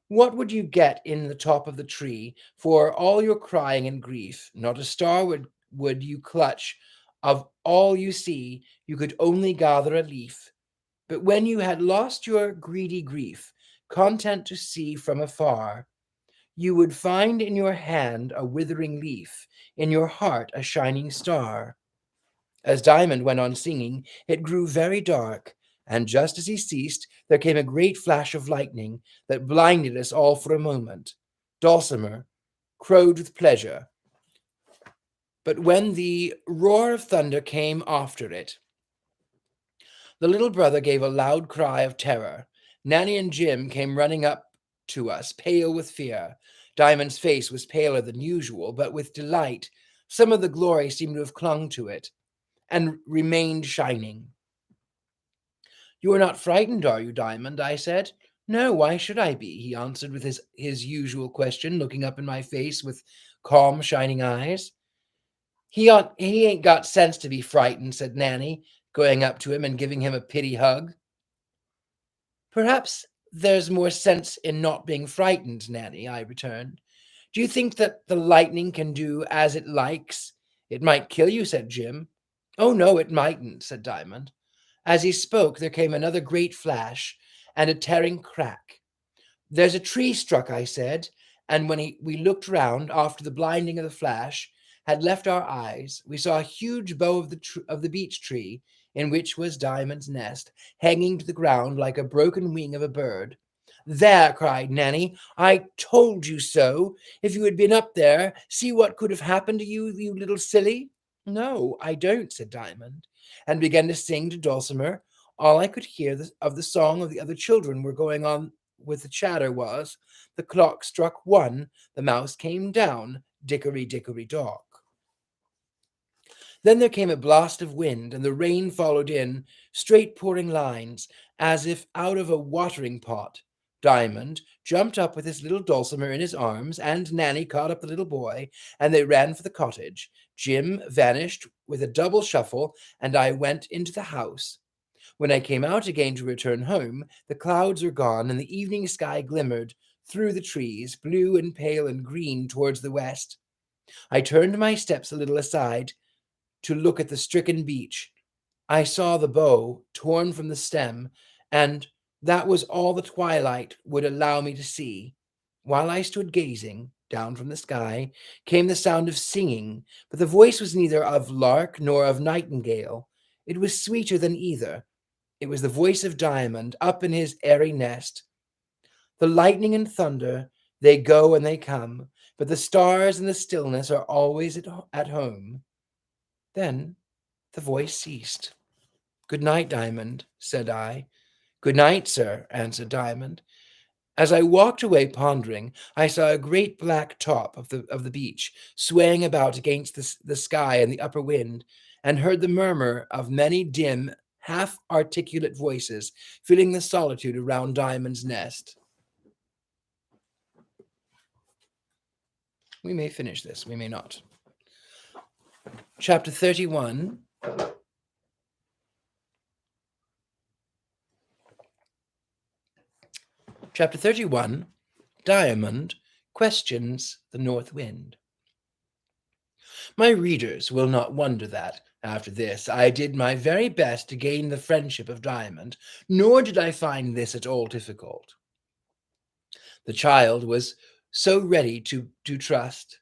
What would you get in the top of the tree for all your crying and grief? Not a star would you clutch. Of all you see, you could only gather a leaf. But when you had lost your greedy grief, content to see from afar, you would find in your hand a withering leaf, in your heart a shining star. As Diamond went on singing, it grew very dark, and just as he ceased, there came a great flash of lightning that blinded us all for a moment. Dulcimer crowed with pleasure, but when the roar of thunder came after it, the little brother gave a loud cry of terror. Nanny and Jim came running up to us, pale with fear. Diamond's face was paler than usual, but with delight. Some of the glory seemed to have clung to it and remained shining. You are not frightened, are you, Diamond? I said. No, why should I be? He answered with his usual question, looking up in my face with calm, shining eyes. He ain't got sense to be frightened, said Nanny, going up to him and giving him a pity hug. Perhaps there's more sense in not being frightened, Nanny, I returned. Do you think that the lightning can do as it likes? It might kill you, said Jim. Oh, no, it mightn't, said Diamond. As he spoke, there came another great flash and a tearing crack. There's a tree struck, I said, and when we looked round after the blinding of the flash had left our eyes, we saw a huge bough of the beech tree, in which was Diamond's nest, hanging to the ground like a broken wing of a bird. There, cried Nanny, I told you so. If you had been up there, see what could have happened to you, you little silly. No, I don't, said Diamond, and began to sing to Dulcimer. All I could hear of the song of the other children were going on with the chatter was, the clock struck 1, the mouse came down, dickory, dickory, dock. Then there came a blast of wind, and the rain followed in straight pouring lines, as if out of a watering pot. Diamond jumped up with his little Dulcimer in his arms, and Nanny caught up the little boy, and they ran for the cottage. Jim vanished with a double shuffle, and I went into the house. When I came out again to return home, the clouds were gone, and the evening sky glimmered through the trees, blue and pale and green towards the west. I turned my steps a little aside to look at the stricken beech. I saw the bow torn from the stem, and that was all the twilight would allow me to see. While I stood gazing, down from the sky came the sound of singing, but the voice was neither of lark nor of nightingale. It was sweeter than either. It was the voice of Diamond up in his airy nest. The lightning and thunder, they go and they come, but the stars and the stillness are always at home. Then the voice ceased. "Good night, Diamond," said I. "Good night, sir," answered Diamond. As I walked away pondering, I saw a great black top of the beech swaying about against the sky in the upper wind, and heard the murmur of many dim, half-articulate voices filling the solitude around Diamond's nest. We may finish this, we may not. Chapter 31. Chapter 31, Diamond questions the north wind. My readers will not wonder that, after this, I did my very best to gain the friendship of Diamond, nor did I find this at all difficult. The child was so ready to trust.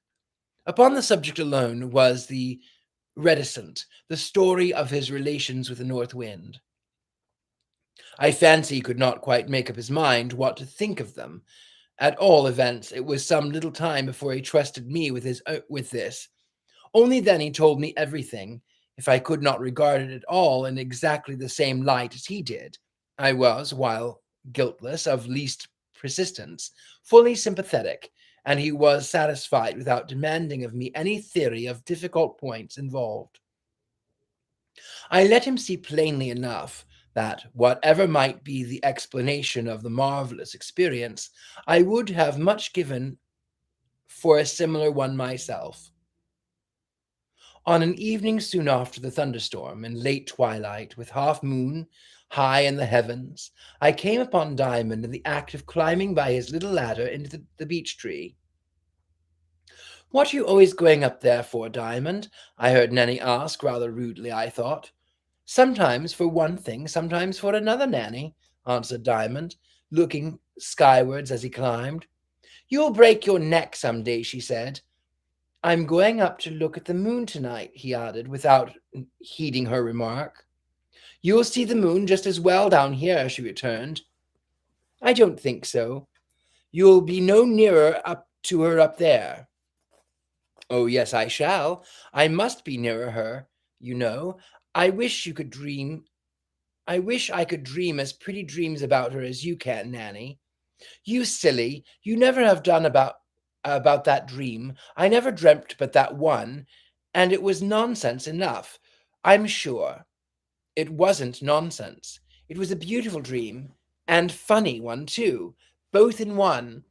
Upon the subject alone was the reticent, the story of his relations with the north wind. I fancy he could not quite make up his mind what to think of them. At all events, it was some little time before he trusted me with this. Only then he told me everything. If I could not regard it at all in exactly the same light as he did, I was, while guiltless of least persistence, fully sympathetic, and he was satisfied without demanding of me any theory of difficult points involved. I let him see plainly enough that, whatever might be the explanation of the marvelous experience, I would have much given for a similar one myself. On an evening soon after the thunderstorm, in late twilight, with half moon high in the heavens, I came upon Diamond in the act of climbing by his little ladder into the beech tree. "What are you always going up there for, Diamond?" I heard Nanny ask, rather rudely, I thought. "Sometimes for one thing, sometimes for another, Nanny," answered Diamond, looking skywards as he climbed. "You'll break your neck some day," she said. "I'm going up to look at the moon tonight," he added, without heeding her remark. "You'll see the moon just as well down here," she returned. "I don't think so. You'll be no nearer up to her up there." "Oh, yes, I shall. I must be nearer her, you know. I wish you could dream. I wish I could dream as pretty dreams about her as you can, Nanny." "You silly, you never have done about that dream. I never dreamt but that one, and it was nonsense enough, I'm sure." "It wasn't nonsense. It was a beautiful dream, and funny one too, both in one.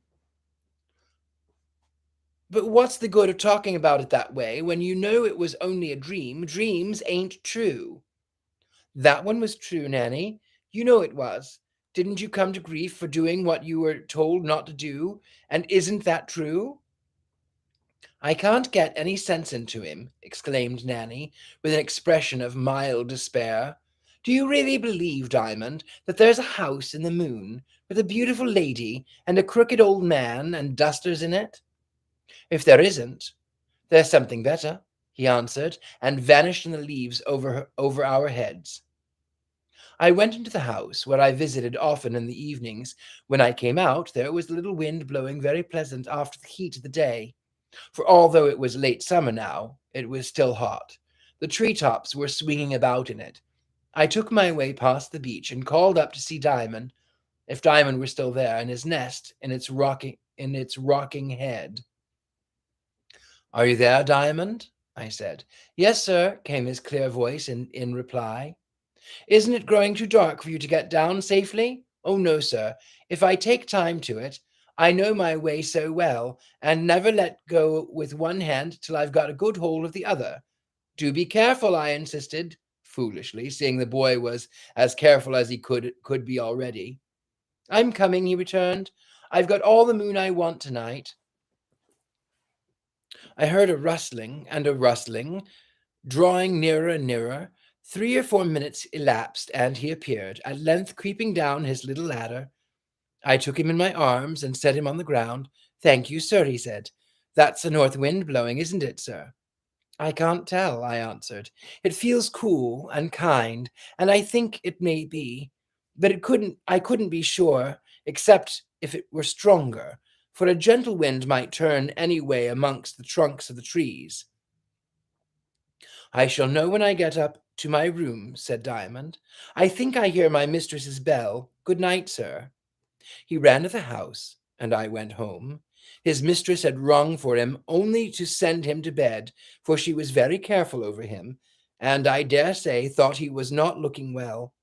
But what's the good of talking about it that way when you know it was only a dream? Dreams ain't true." "That one was true, Nanny. You know it was. Didn't you come to grief for doing what you were told not to do? And isn't that true?" "I can't get any sense into him," exclaimed Nanny, with an expression of mild despair. "Do you really believe, Diamond, that there's a house in the moon, with a beautiful lady, and a crooked old man, and dusters in it?" "If there isn't, there's something better," he answered, and vanished in the leaves over our heads. I went into the house, where I visited often in the evenings. When I came out, there was the little wind blowing very pleasant after the heat of the day. For although it was late summer now, it was still hot. The tree-tops were swinging about in it. I took my way past the beech and called up to see Diamond, if Diamond were still there, in his nest, in its rocking head. "Are you there, Diamond?" I said. "Yes, sir," came his clear voice in reply. "Isn't it growing too dark for you to get down safely?" "Oh, no, sir. If I take time to it, I know my way so well, and never let go with one hand till I've got a good hold of the other." "Do be careful," I insisted, foolishly, seeing the boy was as careful as he could be already. "I'm coming," he returned. "I've got all the moon I want tonight." I heard a rustling and a rustling, drawing nearer and nearer. 3 or 4 minutes elapsed, and he appeared, at length creeping down his little ladder. I took him in my arms and set him on the ground. "Thank you, sir," he said. "That's a north wind blowing, isn't it, sir?" "I can't tell," I answered. "It feels cool and kind, and I think it may be, but I couldn't be sure, except if it were stronger, for a gentle wind might turn any way amongst the trunks of the trees." "I shall know when I get up to my room," said Diamond. "I think I hear my mistress's bell. Good night, sir." He ran to the house, and I went home. His mistress had rung for him only to send him to bed, for she was very careful over him, and I dare say thought he was not looking well.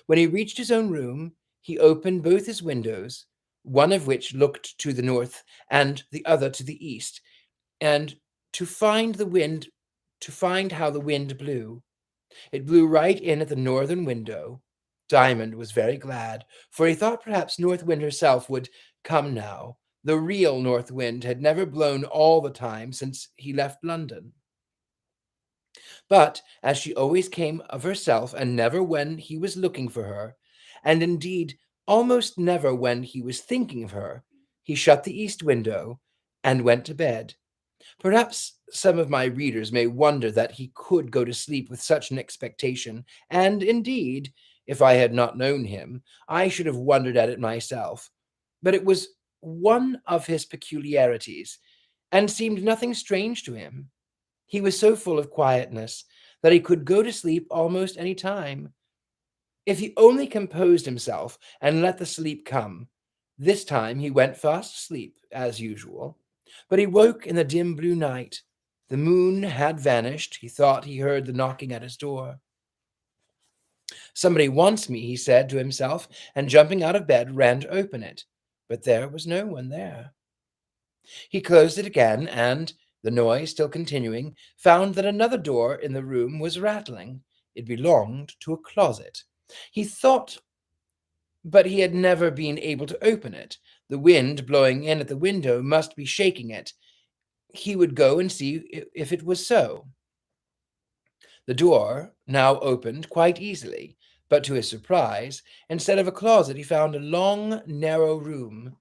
When he reached his own room, he opened both his windows, one of which looked to the north and the other to the east, and to find the wind to find how the wind blew. It blew right in at the northern window. Diamond was very glad, for he thought perhaps North Wind herself would come now. The real North Wind had never blown all the time since he left London. But as she always came of herself, and never when he was looking for her, and indeed almost never when he was thinking of her, he shut the east window and went to bed. Perhaps some of my readers may wonder that he could go to sleep with such an expectation, and indeed, if I had not known him, I should have wondered at it myself. But it was one of his peculiarities, and seemed nothing strange to him. He was so full of quietness that he could go to sleep almost any time, if he only composed himself and let the sleep come. This time he went fast asleep, as usual, but he woke in the dim blue night. The moon had vanished. He thought he heard the knocking at his door. "Somebody wants me," he said to himself, and jumping out of bed ran to open it. But there was no one there. He closed it again, and, the noise still continuing, found that another door in the room was rattling. It belonged to a closet. He thought, but he had never been able to open it. The wind blowing in at the window must be shaking it. He would go and see if it was so. The door now opened quite easily, but to his surprise, instead of a closet, he found a long, narrow room.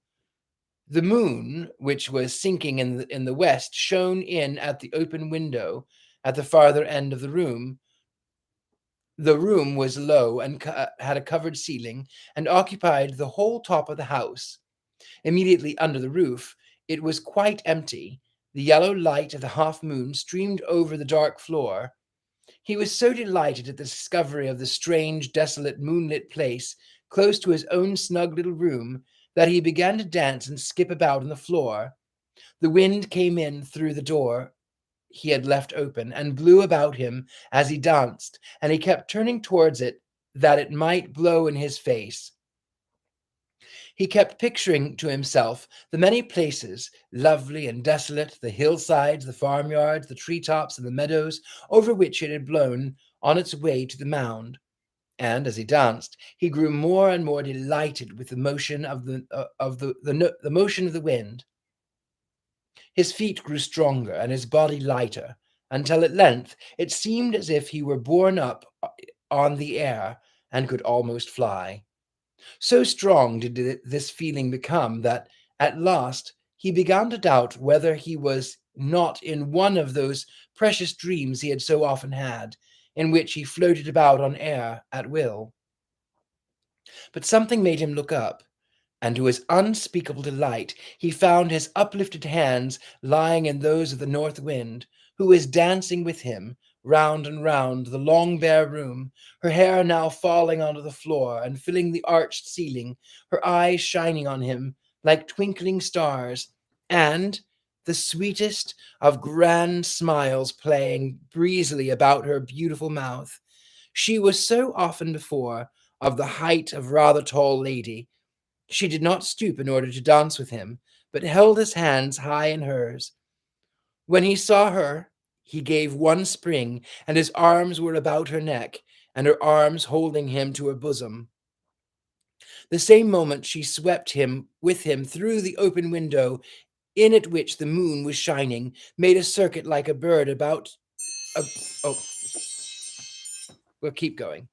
The moon, which was sinking in the west, shone in at the open window at the farther end of the room. The room was low and had a covered ceiling, and occupied the whole top of the house. Immediately under the roof, it was quite empty. The yellow light of the half moon streamed over the dark floor. He was so delighted at the discovery of the strange, desolate, moonlit place, close to his own snug little room, that he began to dance and skip about on the floor. The wind came in through the door he had left open, and blew about him as he danced, and he kept turning towards it that it might blow in his face. He kept picturing to himself the many places, lovely and desolate, the hillsides, the farmyards, the tree-tops, and the meadows, over which it had blown on its way to the mound. And as he danced, he grew more and more delighted with the motion of the motion of the wind. His feet grew stronger and his body lighter, until at length it seemed as if he were borne up on the air and could almost fly. So strong did this feeling become that at last he began to doubt whether he was not in one of those precious dreams he had so often had, in which he floated about on air at will. But something made him look up, and to his unspeakable delight he found his uplifted hands lying in those of the North Wind, who was dancing with him round and round the long bare room, her hair now falling onto the floor and filling the arched ceiling, her eyes shining on him like twinkling stars, and the sweetest of grand smiles playing breezily about her beautiful mouth. She was so often before of the height of rather tall lady. She did not stoop in order to dance with him, but held his hands high in hers. When he saw her, he gave one spring, and his arms were about her neck, and her arms holding him to her bosom. The same moment she swept him with him through the open window in at which the moon was shining, made a circuit like a bird about a, oh, we'll keep going.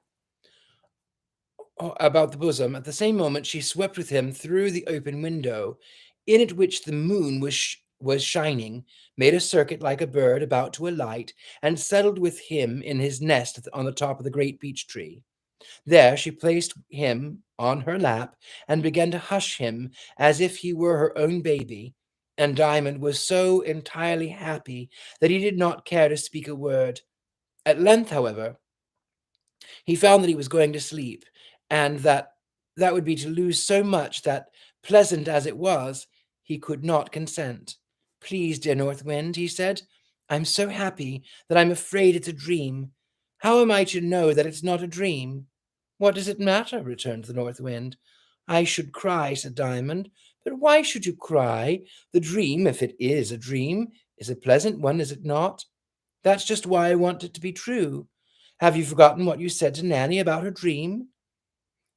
About the bosom. At the same moment, she swept with him through the open window, in at which the moon was shining, made a circuit like a bird about to alight, and settled with him in his nest on the top of the great beech tree. There she placed him on her lap and began to hush him as if he were her own baby. And Diamond was so entirely happy that he did not care to speak a word. At length, however, he found that he was going to sleep, and that would be to lose so much that, pleasant as it was, he could not consent. "Please, dear North Wind," he said, "I'm so happy that I'm afraid it's a dream. How am I to know that it's not a dream?" "What does it matter?" returned the North Wind. "I should cry," said Diamond. "But why should you cry? The dream, if it is a dream, is a pleasant one, is it not? That's just why I want it to be true. Have you forgotten what you said to Nanny about her dream?"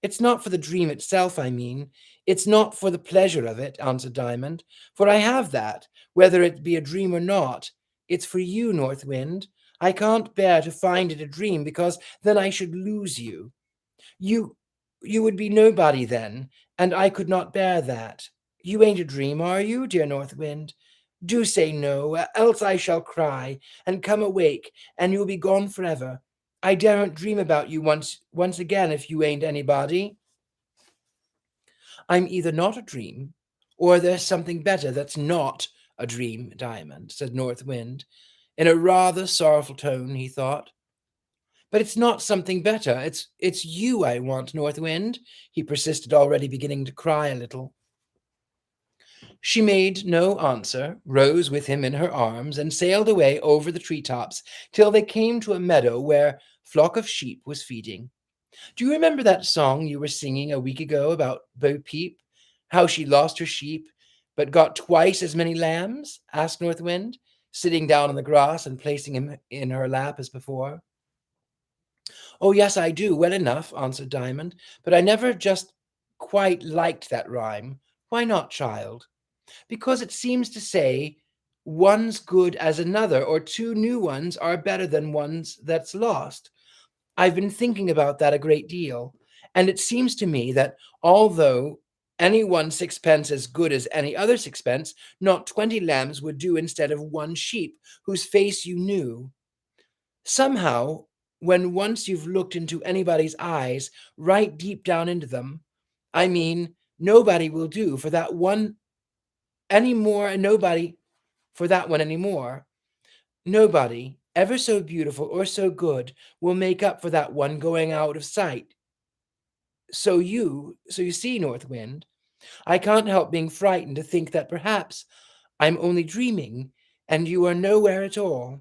"It's not for the dream itself, I mean. It's not for the pleasure of it," answered Diamond, "for I have that, whether it be a dream or not. It's for you, North Wind. I can't bear to find it a dream, because then I should lose you. You you would be nobody then, and I could not bear that. You ain't a dream, are you, dear North Wind? Do say no, else I shall cry, and come awake, and you'll be gone forever. I daren't dream about you once again if you ain't anybody." "I'm either not a dream, or there's something better that's not a dream, Diamond," said North Wind, in a rather sorrowful tone, he thought. "But it's not something better. It's you I want, North Wind," he persisted, already beginning to cry a little. She made no answer, rose with him in her arms, and sailed away over the tree-tops till they came to a meadow where a flock of sheep was feeding. "Do you remember that song you were singing a week ago about Bo Peep? How she lost her sheep, but got twice as many lambs?" asked North Wind, sitting down on the grass and placing him in her lap as before. "Oh, yes, I do, well enough," answered Diamond, "but I never just quite liked that rhyme. Why not, child?" "Because it seems to say one's good as another, or two new ones are better than one's that's lost. I've been thinking about that a great deal, and it seems to me that although any one sixpence as good as any other sixpence, not 20 lambs would do instead of one sheep whose face you knew. Somehow, when once you've looked into anybody's eyes, right deep down into them, I mean, nobody will do for that one any more, and nobody for that one any more. Nobody, ever so beautiful or so good, will make up for that one going out of sight. So you see, North Wind, I can't help being frightened to think that perhaps I'm only dreaming, and you are nowhere at all.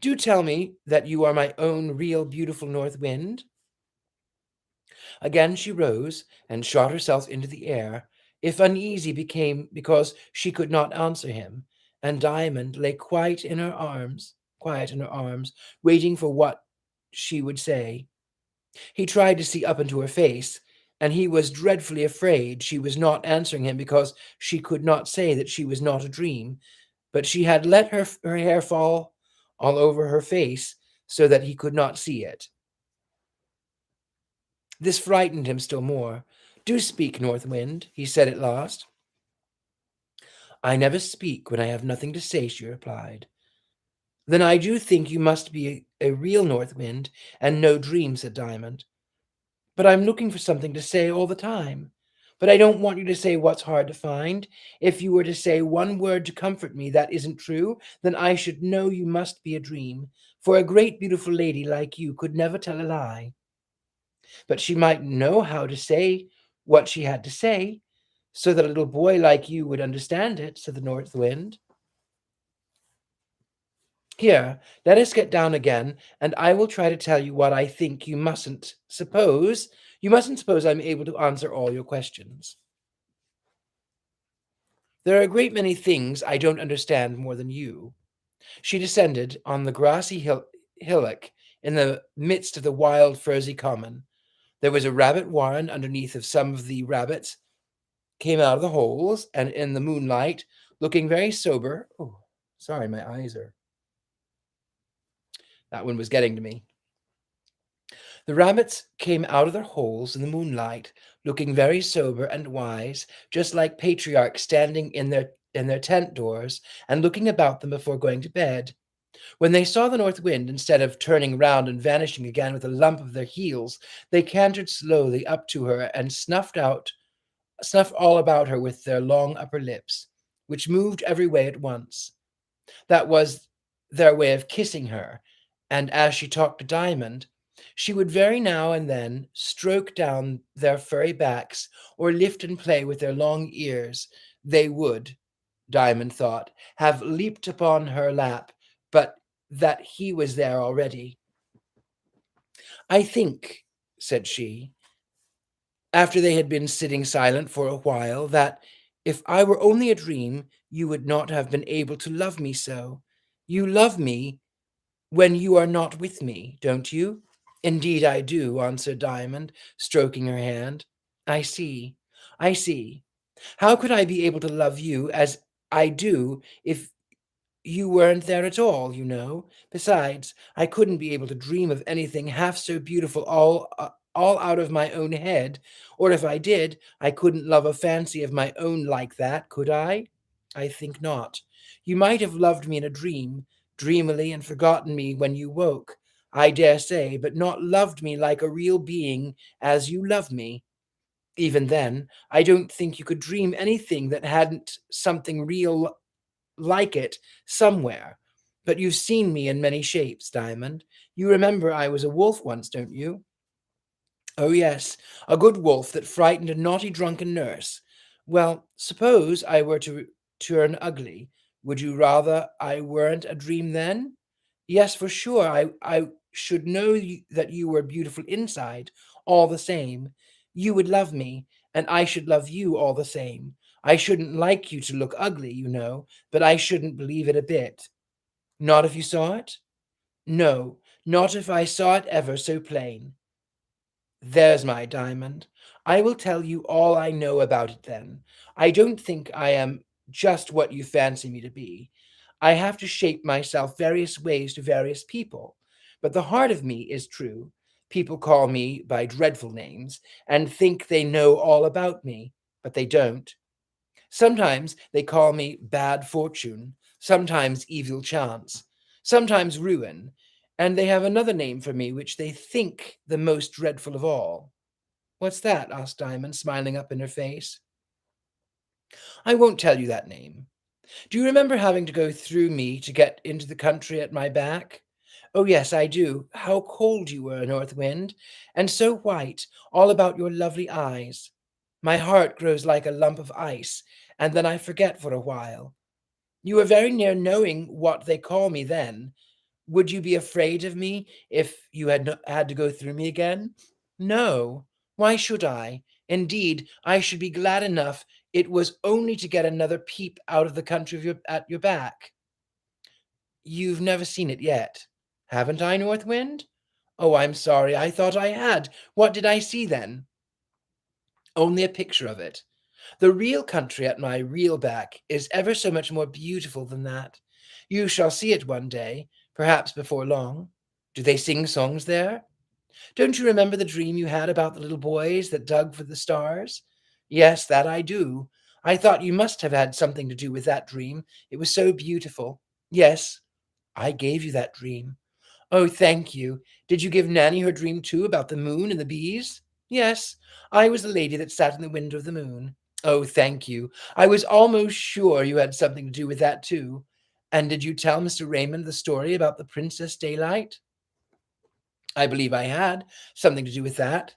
Do tell me that you are my own real beautiful North Wind." Again she rose and shot herself into the air, if uneasy became because she could not answer him, and Diamond lay quiet in her arms, waiting for what she would say. He tried to see up into her face, and he was dreadfully afraid she was not answering him because she could not say that she was not a dream, but she had let her hair fall all over her face so that he could not see it. This frightened him still more. "Do speak, North Wind," he said at last. "I never speak when I have nothing to say," she replied. "Then I do think you must be a real North Wind, and no dream," said Diamond. "But I'm looking for something to say all the time. But I don't want you to say what's hard to find. If you were to say one word to comfort me that isn't true, then I should know you must be a dream, for a great beautiful lady like you could never tell a lie." "But she might know how to say what she had to say, so that a little boy like you would understand it," said the North Wind. "Here, let us get down again, and I will try to tell you what I think. You mustn't suppose I'm able to answer all your questions. There are a great many things I don't understand more than you." She descended on the grassy hillock in the midst of the wild furzy common. There was a rabbit warren underneath of some of the rabbits, came out of the holes, and in the moonlight, looking very sober. Oh, sorry, my eyes are. That one was getting to me. The rabbits came out of their holes in the moonlight, looking very sober and wise, just like patriarchs standing in their tent doors and looking about them before going to bed. When they saw the north wind, instead of turning round and vanishing again with a lump of their heels, they cantered slowly up to her and snuffed all about her with their long upper lips, which moved every way at once. That was their way of kissing her, and as she talked to Diamond, she would very now and then stroke down their furry backs or lift and play with their long ears. They would, Diamond thought, have leaped upon her lap, but that he was there already. "I think," said she, after they had been sitting silent for a while, "that if I were only a dream, you would not have been able to love me so. You love me when you are not with me, don't you?" "Indeed I do," answered Diamond, stroking her hand. "I see, I see. How could I be able to love you as I do if you weren't there at all, you know? Besides, I couldn't be able to dream of anything half so beautiful all out of my own head, or if I did, I couldn't love a fancy of my own like that, could I? I think not. You might have loved me in a dream, dreamily, and forgotten me when you woke, I dare say, but not loved me like a real being as you love me. Even then, I don't think you could dream anything that hadn't something real like it somewhere. But you've seen me in many shapes, Diamond. You remember I was a wolf once, don't you?" "Oh, yes, a good wolf that frightened a naughty drunken nurse. Well, suppose I were to turn ugly, would you rather I weren't a dream then?" "Yes, for sure. I should know that you were beautiful inside, all the same. You would love me, and I should love you all the same. I shouldn't like you to look ugly, you know, but I shouldn't believe it a bit." "Not if you saw it?" "No, not if I saw it ever so plain." "There's my Diamond. I will tell you all I know about it then. I don't think I am just what you fancy me to be. I have to shape myself various ways to various people, but the heart of me is true. People call me by dreadful names and think they know all about me, but they don't. Sometimes they call me bad fortune, sometimes evil chance, sometimes ruin, and they have another name for me which they think the most dreadful of all." "What's that?" asked Diamond, smiling up in her face. "I won't tell you that name. Do you remember having to go through me to get into the country at my back?" "Oh, yes, I do. How cold you were, North Wind, and so white, all about your lovely eyes. My heart grows like a lump of ice, and then I forget for a while. You were very near knowing what they call me then. Would you be afraid of me if you had to go through me again?" "No. Why should I? Indeed, I should be glad enough it was only to get another peep out of the country at your back." "You've never seen it yet." "Haven't I, North Wind?" "Oh, I'm sorry. I thought I had. What did I see then?" "Only a picture of it. The real country at my real back is ever so much more beautiful than that. You shall see it one day, perhaps before long. Do they sing songs there? Don't you remember the dream you had about the little boys that dug for the stars?" "Yes, that I do. I thought you must have had something to do with that dream. It was so beautiful." "Yes, I gave you that dream." "Oh, thank you. Did you give Nanny her dream too about the moon and the bees?" "Yes, I was the lady that sat in the window of the moon." "Oh, thank you. I was almost sure you had something to do with that too. And did you tell Mr. Raymond the story about the Princess Daylight?" "I believe I had something to do with that.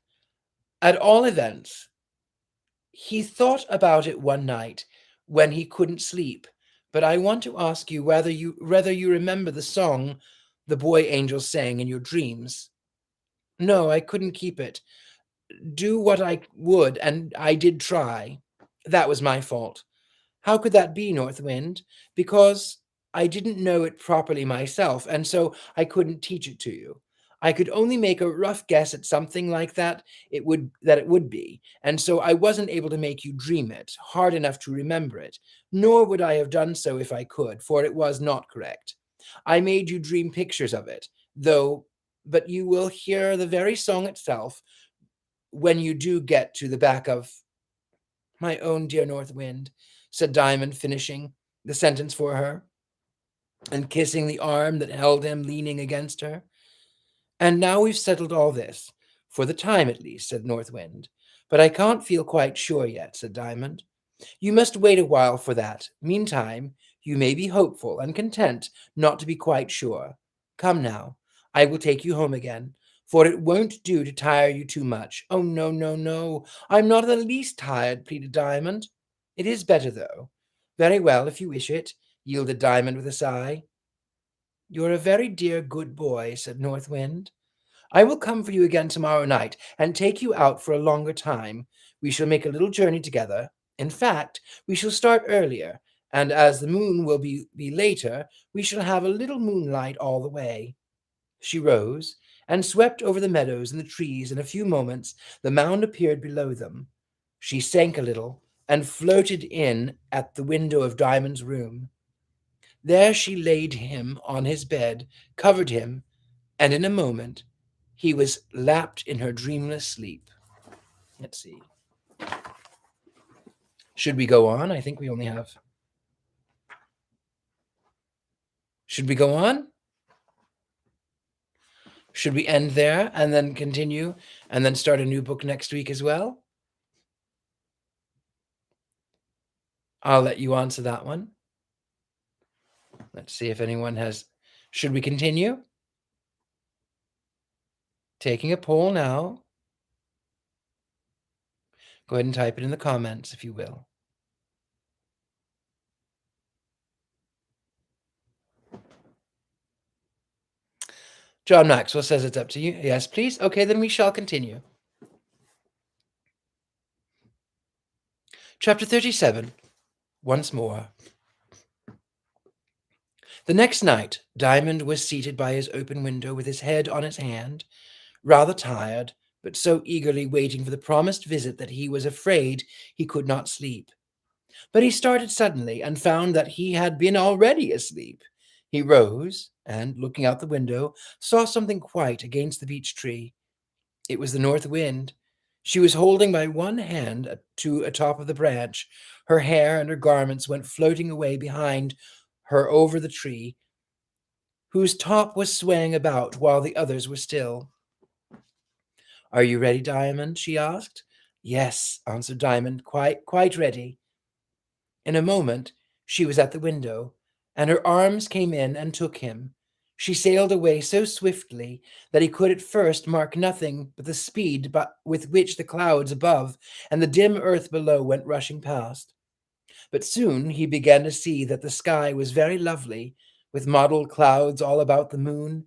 At all events, he thought about it one night when he couldn't sleep. But I want to ask you whether you remember the song the boy angels sang in your dreams." "No, I couldn't keep it. Do what I would, and I did try. That was my fault." "How could that be, North Wind?" "Because I didn't know it properly myself, and so I couldn't teach it to you. I could only make a rough guess at something like that it would be, and so I wasn't able to make you dream it hard enough to remember it, nor would I have done so if I could, for it was not correct. I made you dream pictures of it, though, but you will hear the very song itself when you do get to the back of my own dear North Wind, said Diamond, finishing the sentence for her and kissing the arm that held him leaning against her. And now we've settled all this, for the time at least, said North Wind. But I can't feel quite sure yet, said Diamond. You must wait a while for that. Meantime, you may be hopeful and content not to be quite sure. Come now, I will take you home again, for it won't do to tire you too much. Oh, no, no, no, I'm not in the least tired, pleaded Diamond. It is better, though. Very well, if you wish it, yielded Diamond with a sigh. You're a very dear good boy, said North Wind. I will come for you again tomorrow night and take you out for a longer time. We shall make a little journey together. In fact, we shall start earlier, and as the moon will be later, we shall have a little moonlight all the way. She rose and swept over the meadows and the trees. In a few moments, the mound appeared below them. She sank a little and floated in at the window of Diamond's room. There she laid him on his bed, covered him, and in a moment he was lapped in her dreamless sleep. Let's see. Should we go on? I think we only have. Should we go on? Should we end there and then continue and then start a new book next week as well? I'll let you answer that one. Let's see if anyone has. Should we continue? Taking a poll now. Go ahead and type it in the comments, if you will. John Maxwell says it's up to you. Yes, please. Okay, then we shall continue. Chapter 37. Once more. The next night, Diamond was seated by his open window with his head on his hand, rather tired, but so eagerly waiting for the promised visit that he was afraid he could not sleep. But he started suddenly and found that he had been already asleep. He rose and, looking out the window, saw something white against the beech tree. It was the North Wind. She was holding by one hand to a top of the branch. Her hair and her garments went floating away behind her over the tree, whose top was swaying about while the others were still. Are you ready, Diamond? She asked. Yes, answered Diamond, quite ready. In a moment she was at the window, and her arms came in and took him. She sailed away so swiftly that he could at first mark nothing but the speed with which the clouds above and the dim earth below went rushing past. But soon he began to see that the sky was very lovely, with mottled clouds all about the moon,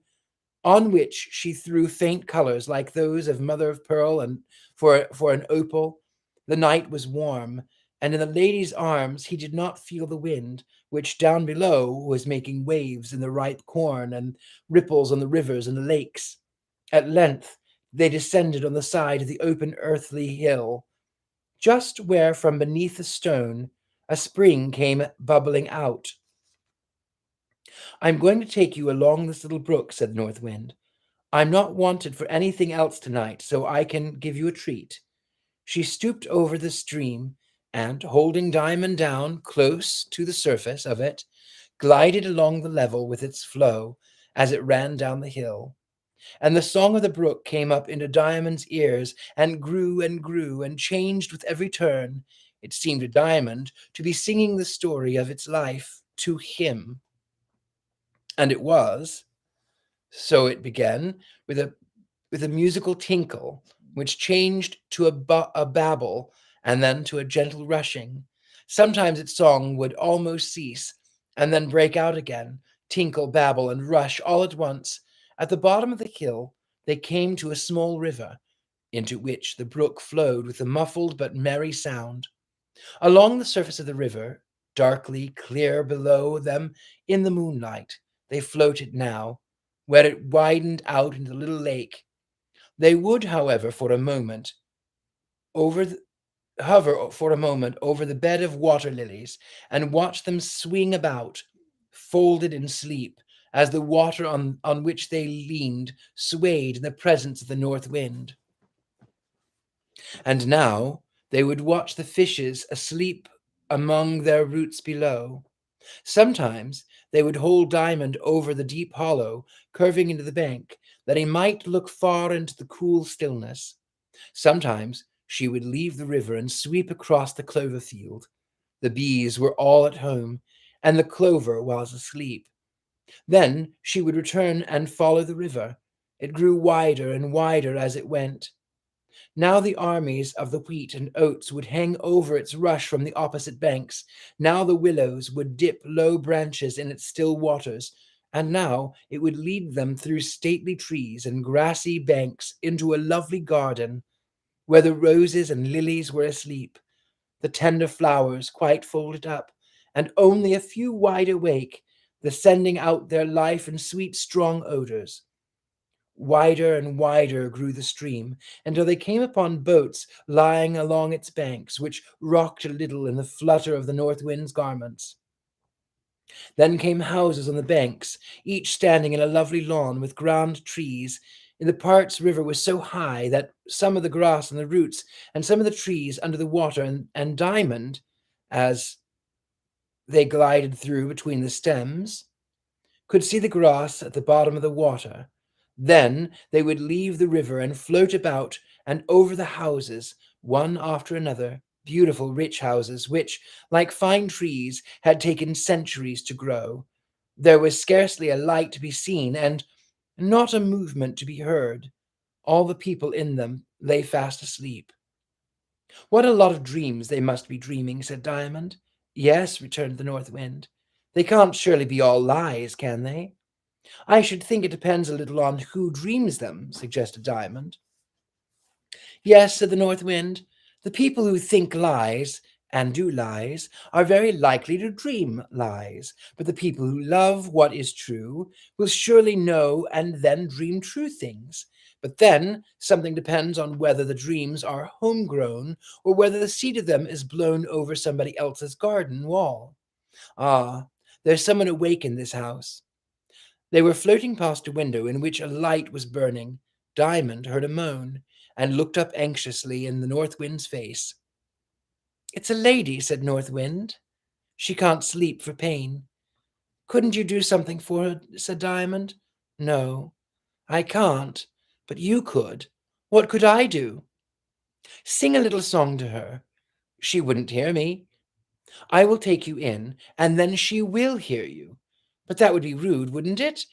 on which she threw faint colors like those of mother of pearl, and for an opal. The night was warm, and in the lady's arms he did not feel the wind, which down below was making waves in the ripe corn and ripples on the rivers and the lakes. At length they descended on the side of the open earthly hill, just where from beneath a stone a spring came bubbling out. I'm going to take you along this little brook, said North Wind. I'm not wanted for anything else tonight, so I can give you a treat. She stooped over the stream and, holding Diamond down close to the surface of it, glided along the level with its flow as it ran down the hill. And the song of the brook came up into Diamond's ears and grew and changed with every turn. It seemed to Diamond to be singing the story of its life to him. And it was. So it began with a musical tinkle, which changed to a babble and then to a gentle rushing. Sometimes its song would almost cease and then break out again, tinkle, babble, and rush all at once. At the bottom of the hill, they came to a small river, into which the brook flowed with a muffled but merry sound. Along the surface of the river, darkly clear below them in the moonlight, they floated now, where it widened out into the little lake. They would, however, over the, hover for a moment over the bed of water lilies and watch them swing about, folded in sleep, as the water on which they leaned swayed in the presence of the north wind. And now they would watch the fishes asleep among their roots below. Sometimes they would hold Diamond over the deep hollow curving into the bank, that he might look far into the cool stillness. Sometimes she would leave the river and sweep across the clover field. The bees were all at home, and the clover was asleep. Then she would return and follow the river. It grew wider and wider as it went. Now the armies of the wheat and oats would hang over its rush from the opposite banks. Now the willows would dip low branches in its still waters, and now it would lead them through stately trees and grassy banks into a lovely garden where the roses and lilies were asleep, the tender flowers quite folded up, and only a few wide awake, the sending out their life in sweet strong odors. Wider and wider grew the stream, until they came upon boats lying along its banks, which rocked a little in the flutter of the north wind's garments. Then came houses on the banks, each standing in a lovely lawn with grand trees. In the parts river was so high that some of the grass and the roots, and some of the trees under the water, and Diamond, as they glided through between the stems, could see the grass at the bottom of the water. Then they would leave the river and float about and over the houses, one after another, beautiful, rich houses, which, like fine trees, had taken centuries to grow. There was scarcely a light to be seen, and not a movement to be heard. All the people in them lay fast asleep. What a lot of dreams they must be dreaming, said Diamond. Yes, returned the North Wind. They can't surely be all lies, can they? I should think it depends a little on who dreams them, suggested Diamond. Yes, said the North Wind. The people who think lies and do lies are very likely to dream lies, but the people who love what is true will surely know and then dream true things. But then something depends on whether the dreams are homegrown or whether the seed of them is blown over somebody else's garden wall. Ah, there's someone awake in this house. They were floating past a window in which a light was burning. Diamond heard a moan and looked up anxiously in the North Wind's face. It's a lady, said North Wind. She can't sleep for pain. Couldn't you do something for her? Said Diamond. No, I can't, but you could. What could I do? Sing a little song to her. She wouldn't hear me. I will take you in, and then she will hear you. But that would be rude, wouldn't it?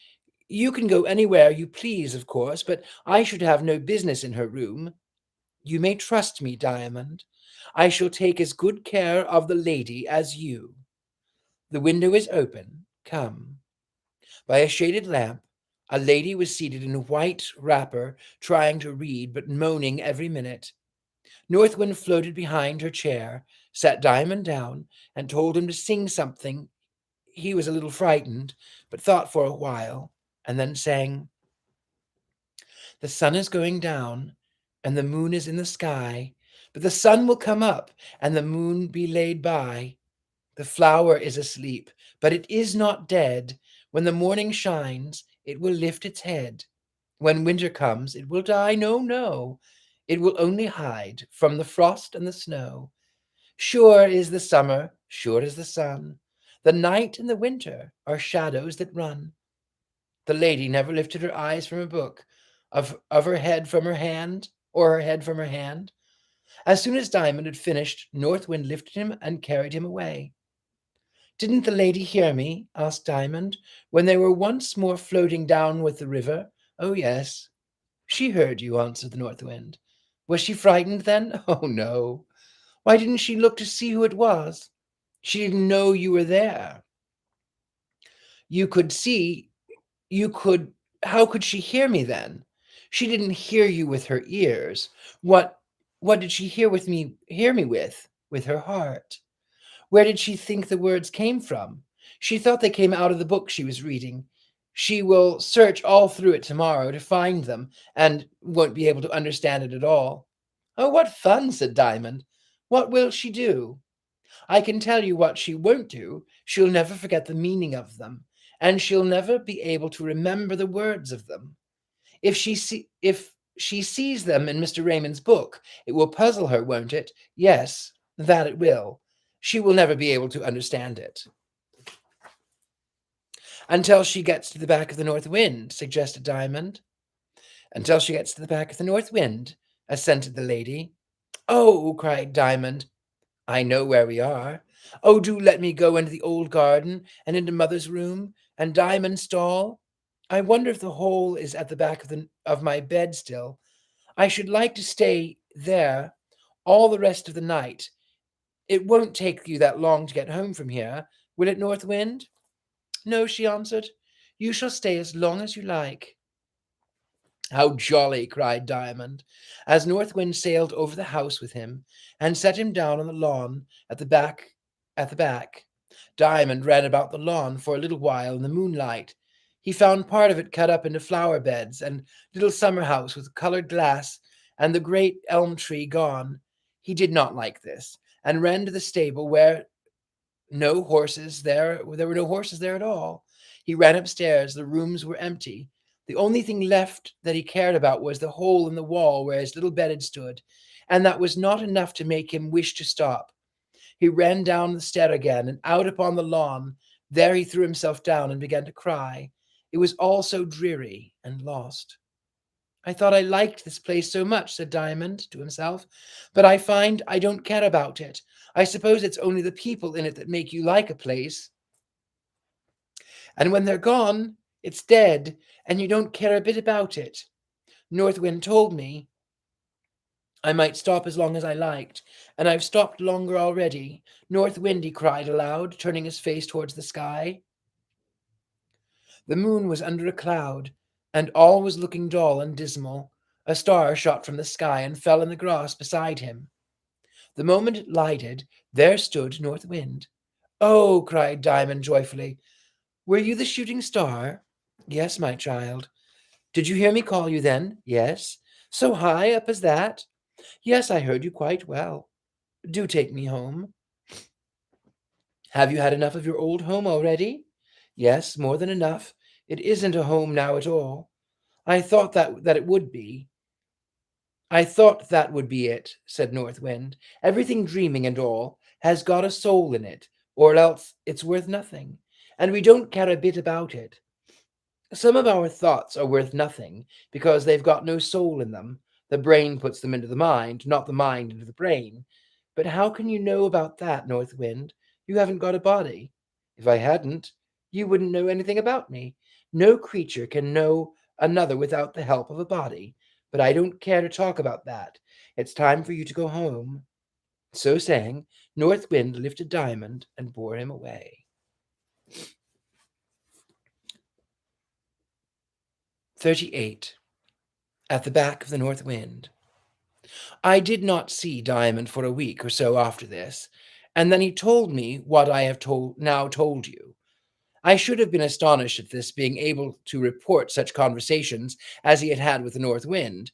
You can go anywhere you please, of course, but I should have no business in her room. You may trust me, Diamond. I shall take as good care of the lady as you. The window is open. Come. By a shaded lamp, a lady was seated in a white wrapper, trying to read, but moaning every minute. North Wind floated behind her chair, sat Diamond down, and told him to sing something. He was a little frightened, but thought for a while, and then sang, The sun is going down, and the moon is in the sky, but the sun will come up, and the moon be laid by. The flower is asleep, but it is not dead. When the morning shines, it will lift its head. When winter comes, it will die. No, no, it will only hide from the frost and the snow. Sure is the summer, sure is the sun. The night and the winter are shadows that run. The lady never lifted her eyes from her book, of her head from her hand, or her head from her hand. As soon as Diamond had finished, North Wind lifted him and carried him away. Didn't the lady hear me? Asked Diamond, when they were once more floating down with the river. Oh, yes. She heard you, answered the North Wind. Was she frightened then? Oh, no. Why didn't she look to see who it was? She didn't know you were there. You could see, you could, how could she hear me then? She didn't hear you with her ears. What did she hear me with? With her heart. Where did she think the words came from? She thought they came out of the book she was reading. She will search all through it tomorrow to find them and won't be able to understand it at all." "Oh, what fun!" said Diamond. "What will she do?" "I can tell you what she won't do. She'll never forget the meaning of them, and she'll never be able to remember the words of them. If she sees them in Mr. Raymond's book, it will puzzle her, won't it? Yes, that it will. She will never be able to understand it." "Until she gets to the back of the north wind," suggested Diamond. "Until she gets to the back of the north wind," assented the lady. "Oh!" cried Diamond, "I know where we are. Oh, do let me go into the old garden, and into mother's room, and Diamond's stall. I wonder if the hole is at the back of my bed still. I should like to stay there all the rest of the night. It won't take you that long to get home from here, will it, North Wind?" "No," she answered. "You shall stay as long as you like." "How jolly!" cried Diamond, as North Wind sailed over the house with him, and set him down on the lawn at the back. Diamond ran about the lawn for a little while in the moonlight. He found part of it cut up into flower beds, and little summer house with coloured glass, and the great elm tree gone. He did not like this, and ran to the stable where there were no horses there at all. He ran upstairs. The rooms were empty. The only thing left that he cared about was the hole in the wall where his little bed had stood, and that was not enough to make him wish to stop. He ran down the stair again, and out upon the lawn. There he threw himself down and began to cry. It was all so dreary and lost. "I thought I liked this place so much," said Diamond to himself, "but I find I don't care about it. I suppose it's only the people in it that make you like a place, and when they're gone, it's dead, and you don't care a bit about it. North Wind told me I might stop as long as I liked, and I've stopped longer already. North Wind," he cried aloud, turning his face towards the sky. The moon was under a cloud, and all was looking dull and dismal. A star shot from the sky and fell in the grass beside him. The moment it lighted, there stood North Wind. "Oh!" cried Diamond joyfully. "Were you the shooting star?" "Yes, my child." "Did you hear me call you then?" "Yes." "So high up as that?" "Yes, I heard you quite well." "Do take me home." "Have you had enough of your old home already?" "Yes, more than enough. It isn't a home now at all. I thought that it would be. I thought that would be it," said North Wind. "Everything dreaming and all has got a soul in it, or else it's worth nothing, and we don't care a bit about it. Some of our thoughts are worth nothing because they've got no soul in them. The brain puts them into the mind, not the mind into the brain. But how can you know about that, North Wind? You haven't got a body. If I hadn't, you wouldn't know anything about me. No creature can know another without the help of a body. But I don't care to talk about that. It's time for you to go home." So saying, North Wind lifted Diamond and bore him away. 38. At the back of the North Wind. I did not see Diamond for a week or so after this, and then he told me what I have now told you. I should have been astonished at this, being able to report such conversations as he had had with the North Wind,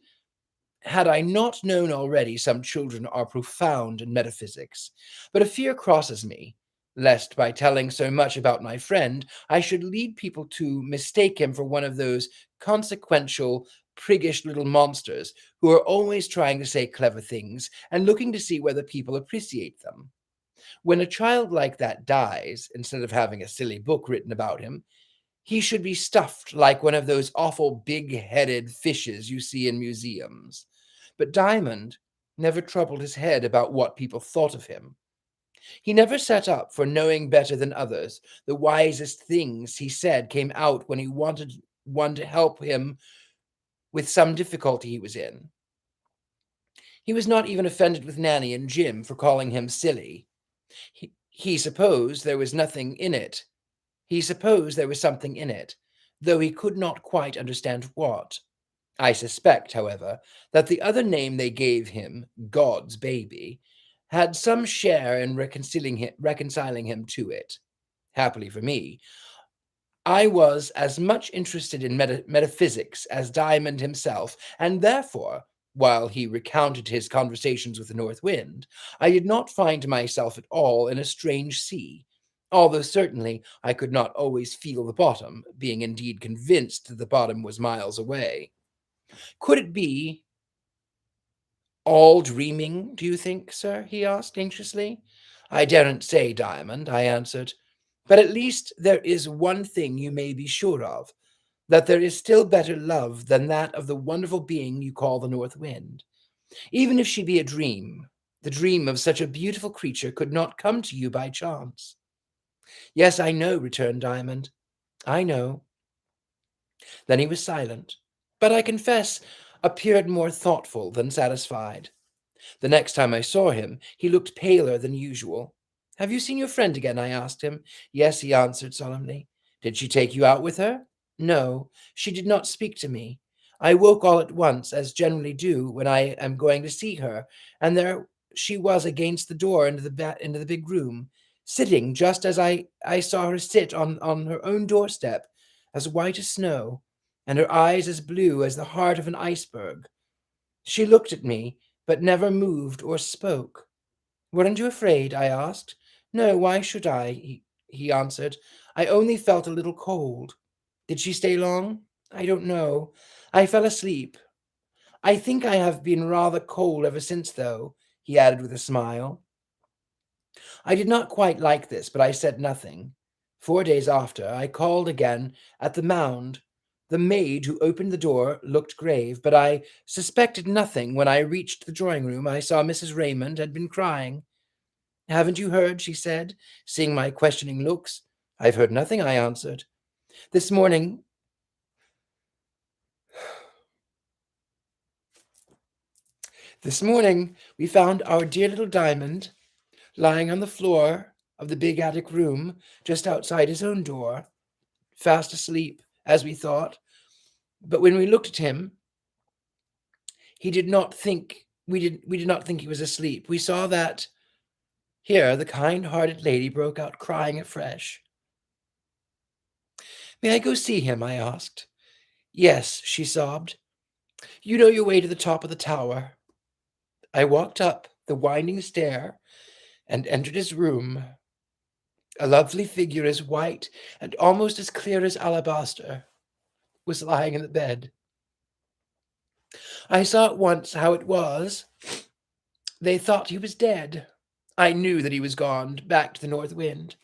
had I not known already some children are profound in metaphysics. But a fear crosses me, lest by telling so much about my friend, I should lead people to mistake him for one of those consequential, priggish little monsters who are always trying to say clever things and looking to see whether people appreciate them. When a child like that dies, instead of having a silly book written about him, he should be stuffed like one of those awful big-headed fishes you see in museums. But Diamond never troubled his head about what people thought of him. He never set up for knowing better than others. The wisest things he said came out when he wanted one to help him with some difficulty he was in. He was not even offended with Nanny and Jim for calling him silly. He supposed there was nothing in it. He supposed there was something in it, though he could not quite understand what. I suspect, however, that the other name they gave him, God's baby, had some share in reconciling him to it. Happily for me, I was as much interested in metaphysics as Diamond himself, and therefore, while he recounted his conversations with the North Wind, I did not find myself at all in a strange sea, although certainly I could not always feel the bottom, being indeed convinced that the bottom was miles away. Could it be all dreaming, do you think, sir? He asked anxiously. I daren't say, Diamond, I answered, but at least there is one thing you may be sure of, that there is still better love than that of the wonderful being you call the North Wind. Even if she be a dream, the dream of such a beautiful creature could not come to you by chance. Yes, I know, returned Diamond. I know. Then he was silent, but I confess appeared more thoughtful than satisfied. The next time I saw him, he looked paler than usual. Have you seen your friend again? I asked him. Yes, he answered solemnly. Did she take you out with her? No, she did not speak to me. I woke all at once, as generally do when I am going to see her, and there she was against the door into the big room, sitting just as I saw her sit on her own doorstep, as white as snow, and her eyes as blue as the heart of an iceberg. She looked at me, but never moved or spoke. Weren't you afraid? I asked. No, why should I? He answered. I only felt a little cold. Did she stay long? I don't know. I fell asleep. I think I have been rather cold ever since, though, he added with a smile. I did not quite like this, but I said nothing. 4 days after, I called again at the Mound. The maid who opened the door looked grave, but I suspected nothing. When I reached the drawing room, I saw Mrs. Raymond had been crying. Haven't you heard? She said, seeing my questioning looks. I've heard nothing, I answered. This morning, this morning, we found our dear little Diamond lying on the floor of the big attic room just outside his own door, fast asleep, as we thought. But when we looked at him, he did not think we did not think he was asleep. We saw that here the kind-hearted lady broke out crying afresh. May I go see him? I asked. Yes, she sobbed. You know your way to the top of the tower. I walked up the winding stair and entered his room. A lovely figure as white and almost as clear as alabaster was lying in the bed. I saw at once how it was. They thought he was dead. I knew that he was gone back to the North Wind.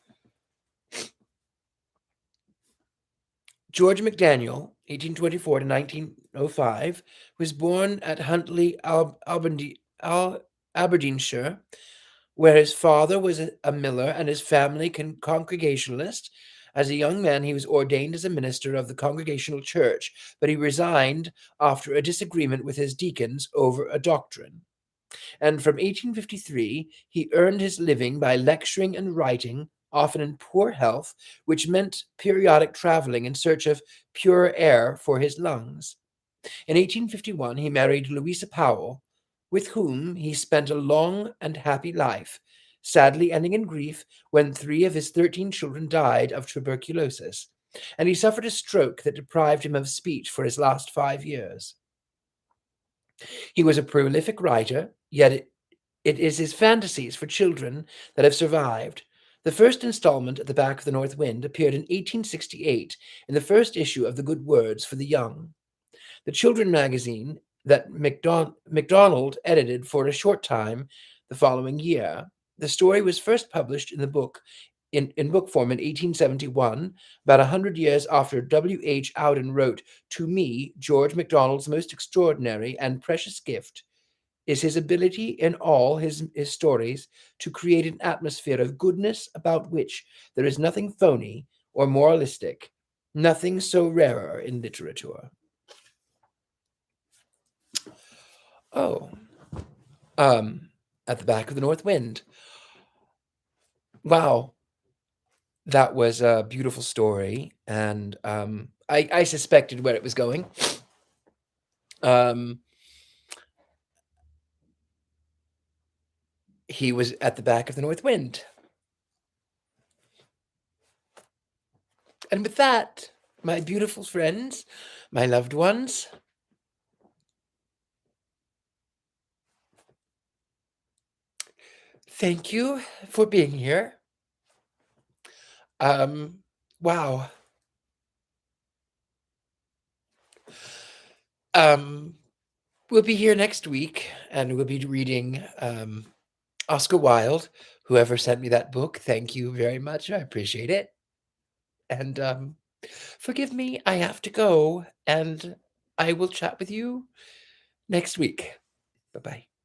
George McDaniel, 1824 to 1905, was born at Huntley, Aberdeenshire, where his father was a miller and his family Congregationalist. As a young man, he was ordained as a minister of the Congregational Church, but he resigned after a disagreement with his deacons over a doctrine. And from 1853 he earned his living by lecturing and writing, often in poor health, which meant periodic traveling in search of pure air for his lungs. In 1851 he married Louisa Powell, with whom he spent a long and happy life, sadly ending in grief when 3 of his 13 children died of tuberculosis, and he suffered a stroke that deprived him of speech for his last 5 years. He was a prolific writer, yet it is his fantasies for children that have survived. The first installment at the Back of the North Wind appeared in 1868 in the first issue of the Good Words for the Young, the children magazine that MacDonald edited for a short time the following year. The story was first published in the book in book form in 1871, about 100 years after W. H. Auden wrote, To me, George MacDonald's most extraordinary and precious gift is his ability in all his stories to create an atmosphere of goodness about which there is nothing phony or moralistic, nothing so rarer in literature. Oh, um, at the Back of the North Wind. Wow, that was a beautiful story, and I suspected where it was going. Um, he was at the Back of the North Wind. And with that, my beautiful friends, my loved ones, thank you for being here. Wow. Um, we'll be here next week and we'll be reading Oscar Wilde. Whoever sent me that book, thank you very much. I appreciate it. And forgive me, I have to go, and I will chat with you next week. Bye bye.